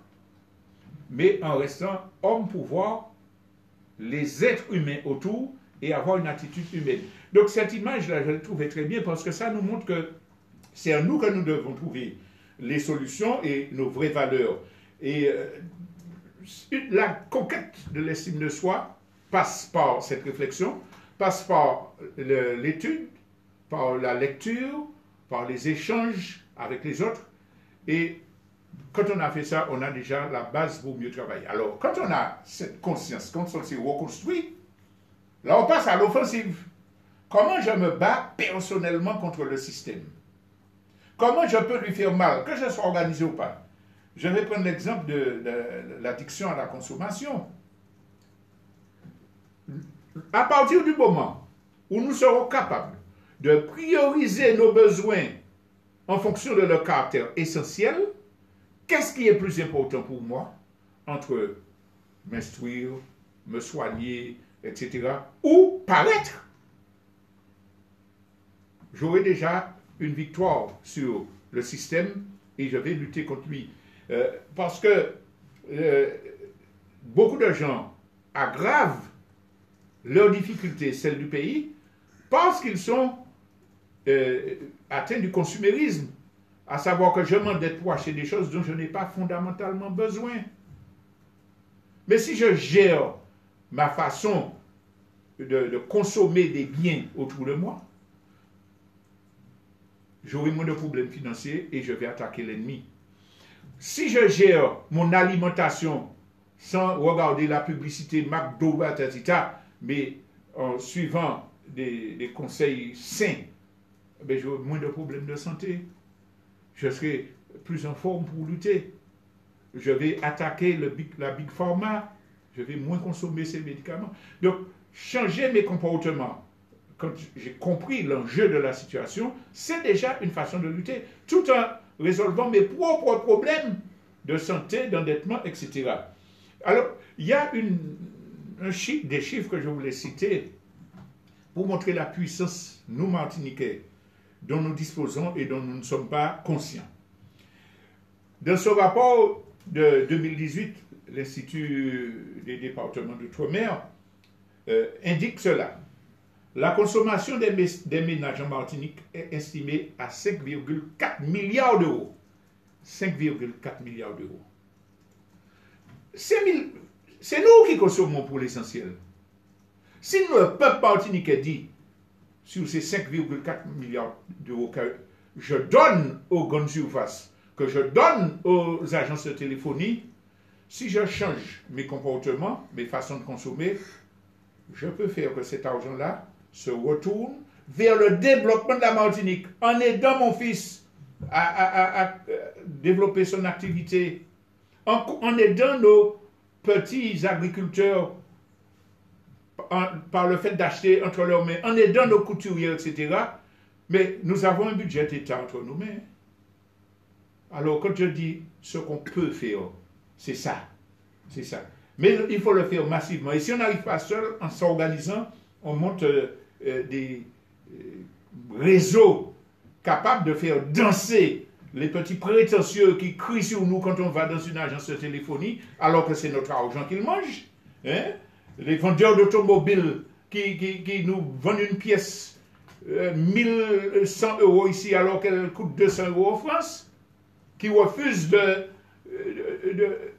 mais en restant homme pour voir les êtres humains autour et avoir une attitude humaine. Donc cette image-là, je la trouvais très bien parce que ça nous montre que c'est à nous que nous devons trouver les solutions et nos vraies valeurs. Et la conquête de l'estime de soi passe par cette réflexion, passe par l'étude, par la lecture, par les échanges avec les autres. Et quand on a fait ça, on a déjà la base pour mieux travailler. Alors, quand on a cette conscience, quand on s'est reconstruit, là on passe à l'offensive. Comment je me bats personnellement contre le système? Comment je peux lui faire mal, que je sois organisé ou pas? Je vais prendre l'exemple de l'addiction à la consommation. À partir du moment où nous serons capables de prioriser nos besoins en fonction de leur caractère essentiel, qu'est-ce qui est plus important pour moi entre m'instruire, me soigner, etc., ou paraître? j'aurai déjà une victoire sur le système et je vais lutter contre lui. Parce que beaucoup de gens aggravent leurs difficultés, celles du pays, parce qu'ils sont atteints du consumérisme, à savoir que je m'endette pour acheter des choses dont je n'ai pas fondamentalement besoin. Mais si je gère ma façon de consommer des biens autour de moi, j'aurai moins de problèmes financiers et je vais attaquer l'ennemi. Si je gère mon alimentation sans regarder la publicité McDo, mais en suivant des conseils sains, ben j'aurai moins de problèmes de santé. Je serai plus en forme pour lutter. Je vais attaquer la Big Pharma. Je vais moins consommer ces médicaments. Donc, changer mes comportements, quand j'ai compris l'enjeu de la situation, c'est déjà une façon de lutter, tout en résolvant mes propres problèmes de santé, d'endettement, etc. Alors, il y a des chiffres que je voulais citer pour montrer la puissance, nous, Martiniquais, dont nous disposons et dont nous ne sommes pas conscients. Dans ce rapport de 2018, l'Institut des départements d'outre-mer indique cela. La consommation des ménages en Martinique est estimée à 5,4 milliards d'euros. 5,4 milliards d'euros. C'est nous qui consommons pour l'essentiel. Si le peuple martiniquais dit, sur ces 5,4 milliards d'euros que je donne aux grandes surfaces, que je donne aux agences de téléphonie, si je change mes comportements, mes façons de consommer, je peux faire que cet argent-là se retourne vers le développement de la Martinique, en aidant mon fils à développer son activité, en aidant nos petits agriculteurs par le fait d'acheter entre leurs mains, en aidant nos couturiers, etc. Mais nous avons un budget d'État entre nos mains. Alors, quand je dis ce qu'on peut faire, c'est ça. C'est ça. Mais il faut le faire massivement. Et si on n'arrive pas seul, en s'organisant, on monte des réseaux capables de faire danser les petits prétentieux qui crient sur nous quand on va dans une agence de téléphonie, alors que c'est notre argent qu'ils mangent. Hein? Les vendeurs d'automobiles qui nous vendent une pièce 1100 € ici alors qu'elle coûte 200 € en France, qui refusent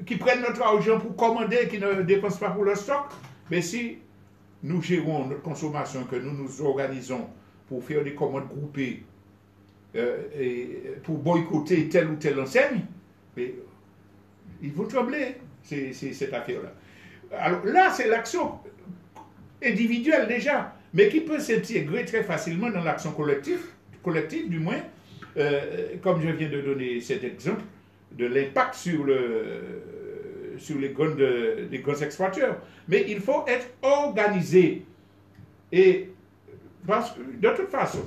qui prennent notre argent pour commander, qui ne dépensent pas pour le stock. Mais si nous gérons notre consommation, que nous nous organisons pour faire des commandes groupées, et pour boycotter telle ou telle enseigne, mais ils vont trembler, cette affaire-là. Alors là, c'est l'action individuelle déjà, mais qui peut s'intégrer très facilement dans l'action collective du moins, comme je viens de donner cet exemple, de l'impact sur les grands exploiteurs. Mais il faut être organisé. Et parce que, de toute façon,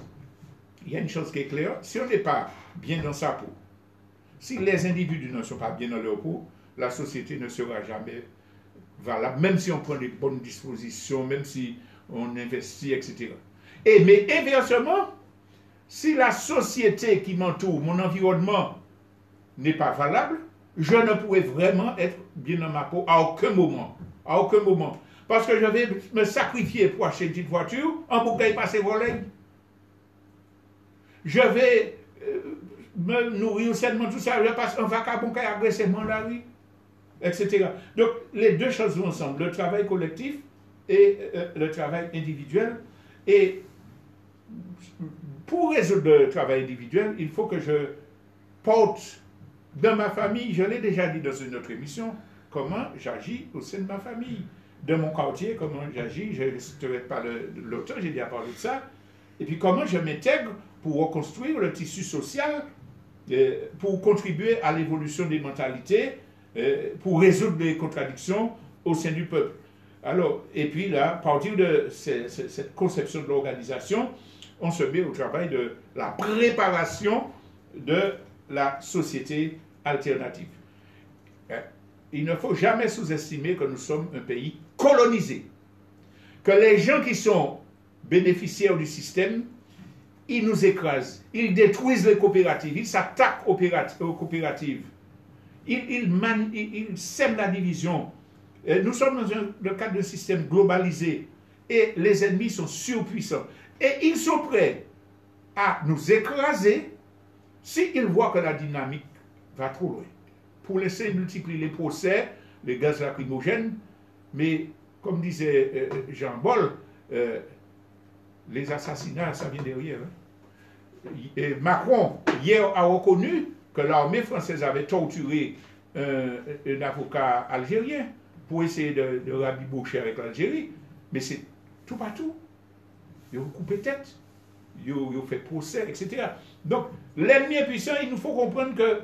il y a une chose qui est claire, si on n'est pas bien dans sa peau, si les individus ne sont pas bien dans leur peau, la société ne sera jamais valable, même si on prend des bonnes dispositions, même si on investit, etc. Mais inversement, si la société qui m'entoure, mon environnement, n'est pas valable, je ne pourrai vraiment être bien dans ma peau à aucun moment. À aucun moment. Parce que je vais me sacrifier pour acheter une petite voiture, en bouquet passer voler. Je vais me nourrir seulement tout ça, je passe un vagabond qui agressé dans la rue, etc. Donc, les deux choses vont ensemble, le travail collectif et le travail individuel. Et pour résoudre le travail individuel, il faut que je porte dans ma famille, je l'ai déjà dit dans une autre émission, comment j'agis au sein de ma famille. Dans mon quartier, comment j'agis, je ne citerai pas l'auteur, j'ai déjà parlé de ça. Et puis comment je m'intègre pour reconstruire le tissu social, pour contribuer à l'évolution des mentalités, pour résoudre les contradictions au sein du peuple. Alors, et puis là, à partir de cette conception de l'organisation, on se met au travail de la préparation de la société alternative. Il ne faut jamais sous-estimer que nous sommes un pays colonisé. Que les gens qui sont bénéficiaires du système, ils nous écrasent, ils détruisent les coopératives, ils s'attaquent aux coopératives, ils sèment la division. Nous sommes dans le cadre d'un système globalisé et les ennemis sont surpuissants. Et ils sont prêts à nous écraser s'ils voient que la dynamique va trop loin. Pour laisser multiplier les procès, les gaz lacrymogènes, mais comme disait Jean Bol, les assassinats, ça vient derrière. Et Macron, hier, a reconnu que l'armée française avait torturé un avocat algérien pour essayer de rabibocher avec l'Algérie. Mais c'est tout partout. Ils ont coupé tête, ils ont fait procès, etc. Donc, l'ennemi est puissant, il nous faut comprendre que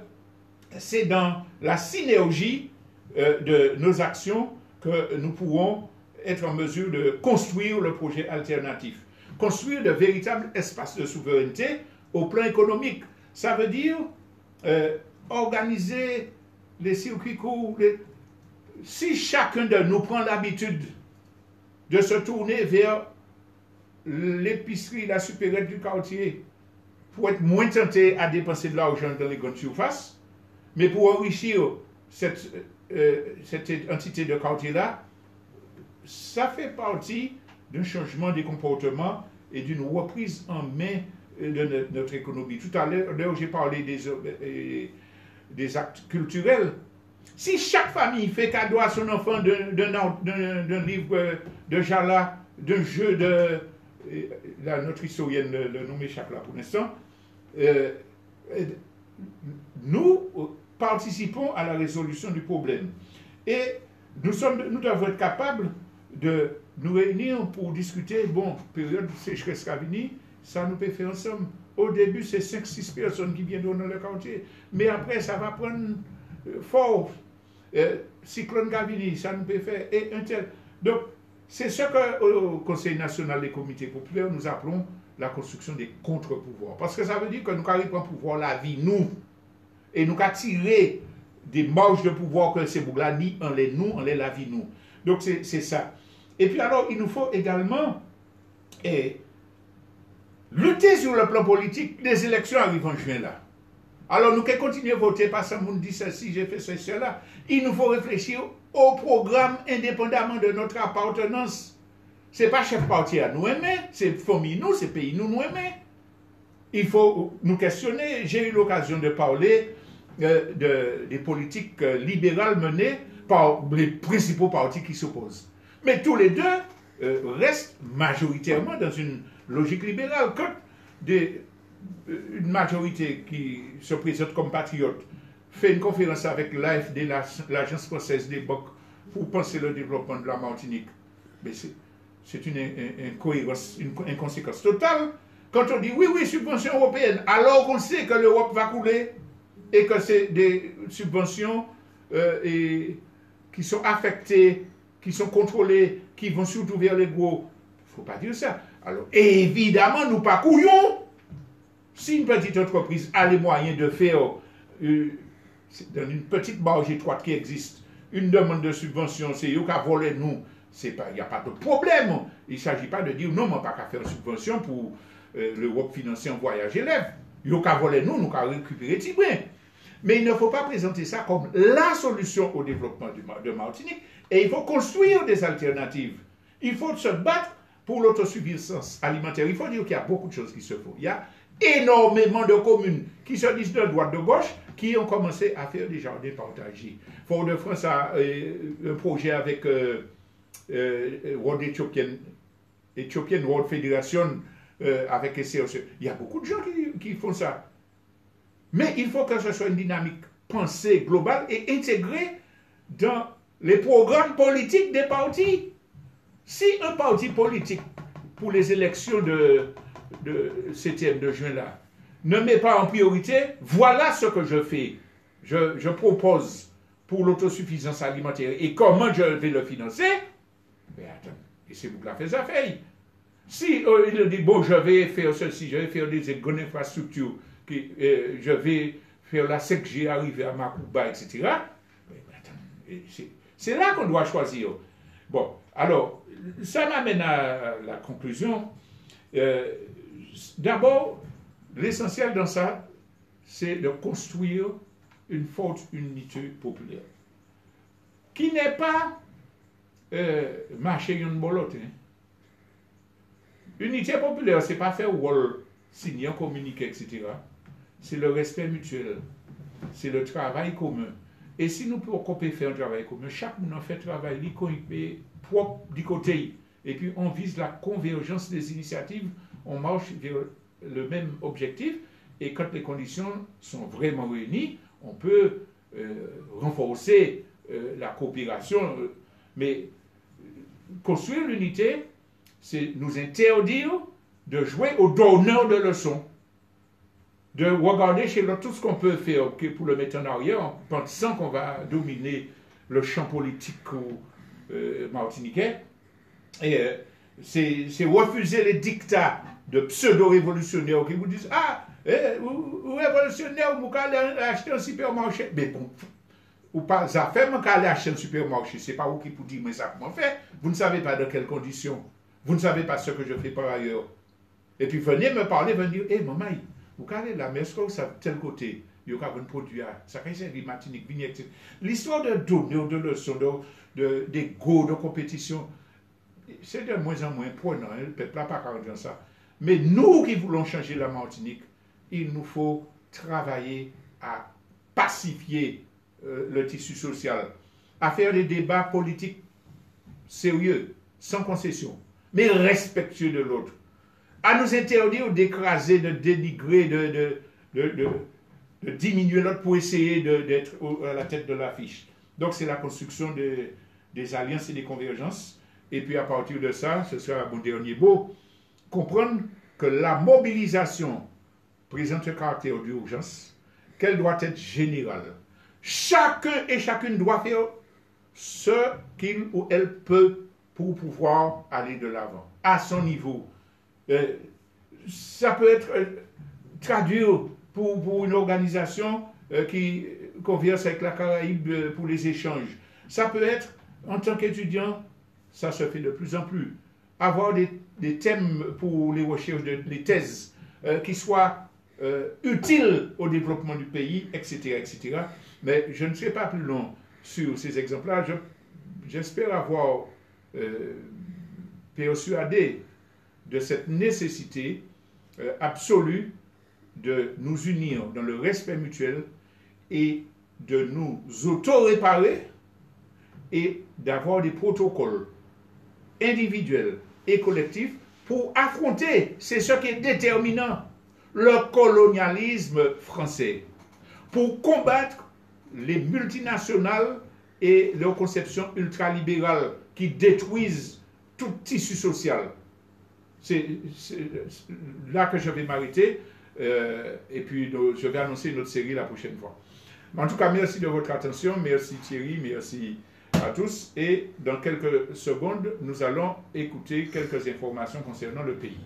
c'est dans la synergie de nos actions que nous pourrons être en mesure de construire le projet alternatif. Construire de véritables espaces de souveraineté au plan économique. Ça veut dire organiser les circuits courts. Si chacun de nous prend l'habitude de se tourner vers l'épicerie, la supérette du quartier, pour être moins tenté à dépenser de l'argent dans les grandes surfaces, mais pour enrichir cette entité de quartier-là, ça fait partie d'un changement des comportements et d'une reprise en main de notre économie. Tout à l'heure, j'ai parlé des actes culturels. Si chaque famille fait cadeau à son enfant d'un livre de Jala, d'un jeu de... notre historienne le nom m'échappe là pour l'instant, nous participons à la résolution du problème. Et nous devons être capables de nous réunir pour discuter, bon, période de sécheresse Cavini, ça nous peut faire ensemble. Au début, c'est 5-6 personnes qui viennent dans le quartier, mais après, ça va prendre fort. Cyclone Cavini, ça nous peut faire, et un tel. Donc, c'est ce qu'au Conseil national des comités populaires, nous appelons la construction des contre-pouvoirs. Parce que ça veut dire que nous arrivons à pouvoir la vie, nous, et nous avons tiré des marges de pouvoir que ces boucles-là, ni en les nous, en les la vie, nous. Donc, c'est ça. Et puis alors, il nous faut également lutter sur le plan politique. Les élections arrivent en juin, là. Alors, nous qui continuons à voter, parce que nous dit ceci, j'ai fait ceci, cela. Il nous faut réfléchir au programme indépendamment de notre appartenance. Ce n'est pas chef parti à nous aimer, c'est famille nous, c'est pays nous aimer. Il faut nous questionner. J'ai eu l'occasion de parler des politiques libérales menées par les principaux partis qui s'opposent. Mais tous les deux restent majoritairement dans une logique libérale. Quand une majorité qui se présente comme patriote fait une conférence avec l'AFD, l'Agence française des banques, pour penser le développement de la Martinique, mais c'est une incohérence, une inconséquence totale. Quand on dit oui, subventions européennes, alors qu'on sait que l'Europe va couler et que c'est des subventions qui sont affectées, qui sont contrôlées, qui vont surtout vers les gros. Il ne faut pas dire ça. Alors, évidemment, nous pas couillons. Si une petite entreprise a les moyens de faire, dans une petite marge étroite qui existe, une demande de subvention, c'est eux qui volé nous, il n'y a pas de problème. Il ne s'agit pas de dire non, mais pas qu'à faire subvention pour l'Europe financer un voyage élève. Ils ont volé nous, nous avons récupéré Tibrin. Mais il ne faut pas présenter ça comme la solution au développement de Martinique. Et il faut construire des alternatives. Il faut se battre pour l'autosuffisance alimentaire. Il faut dire qu'il y a beaucoup de choses qui se font. Il y a énormément de communes qui se disent de droite, de gauche, qui ont commencé à faire des jardins partagés. Fort-de-France a un projet avec World Ethiopian World Federation, avec SCOC. Il y a beaucoup de gens qui font ça. Mais il faut que ce soit une dynamique pensée globale et intégrée dans les programmes politiques des partis. Si un parti politique, pour les élections de 7e de juin là, ne met pas en priorité, voilà ce que je fais. Je propose pour l'autosuffisance alimentaire et comment je vais le financer. Mais attends, et c'est vous qui la faites affaire. Si il dit, bon, je vais faire ceci, je vais faire des grandes infrastructures, je vais faire la 5G arriver à Macouba, etc. Mais attends, c'est là qu'on doit choisir. Bon, alors, ça m'amène à la conclusion. d'abord, l'essentiel dans ça, c'est de construire une forte unité populaire. Qui n'est pas marcher une bolotte. Hein. Unité populaire, ce n'est pas faire rôle, signer, communiquer, etc. C'est le respect mutuel. C'est le travail commun. Et si nous pouvons faire un travail commun, chaque monde fait travail propre du côté. Et puis on vise la convergence des initiatives, on marche vers le même objectif. Et quand les conditions sont vraiment réunies, on peut renforcer la coopération. Mais construire l'unité, c'est nous interdire de jouer au donneur de leçons, de regarder chez l'autre tout ce qu'on peut faire pour le mettre en arrière en pensant qu'on va dominer le champ politique martiniquais. Et c'est refuser les dictats de pseudo-révolutionnaires qui vous disent « Ah, ou révolutionnaire, vous allez acheter un supermarché. » Mais bon, ou pas, ça fait, vous allez acheter un supermarché. Ce n'est pas vous qui vous dites « Mais ça, comment fait ?» Vous ne savez pas dans quelles conditions. Vous ne savez pas ce que je fais par ailleurs. Et puis venez me parler, venez dire, hé maman, vous allez la maison, ça tel côté, il y a un produit, ça fait servir Martinique, vignette. L'histoire de donner, de leçons, d'égo, de compétition, c'est de moins en moins prenant, le peuple n'a pas qu'à dire ça. Mais nous qui voulons changer la Martinique, il nous faut travailler à pacifier le tissu social, à faire des débats politiques sérieux, sans concession, mais respectueux de l'autre, à nous interdire d'écraser, de dénigrer, de diminuer l'autre pour essayer d'être à la tête de l'affiche. Donc c'est la construction des alliances et des convergences. Et puis à partir de ça, ce sera mon dernier mot, comprendre que la mobilisation présente un caractère d'urgence, qu'elle doit être générale. Chacun et chacune doit faire ce qu'il ou elle peut pour pouvoir aller de l'avant, à son niveau. Ça peut être traduire pour une organisation qui converse avec la Caraïbe pour les échanges. Ça peut être, en tant qu'étudiant, ça se fait de plus en plus. Avoir des thèmes pour les recherches, les thèses, qui soient utiles au développement du pays, etc., etc. Mais je ne serai pas plus long sur ces exemples-là. J'espère avoir persuadé de cette nécessité absolue de nous unir dans le respect mutuel et de nous auto-réparer et d'avoir des protocoles individuels et collectifs pour affronter, c'est ce qui est déterminant, le colonialisme français, pour combattre les multinationales et leurs conceptions ultralibérales qui détruisent tout tissu social. C'est là que je vais m'arrêter et puis je vais annoncer notre série la prochaine fois. En tout cas, merci de votre attention, merci Thierry, merci à tous et dans quelques secondes, nous allons écouter quelques informations concernant le pays.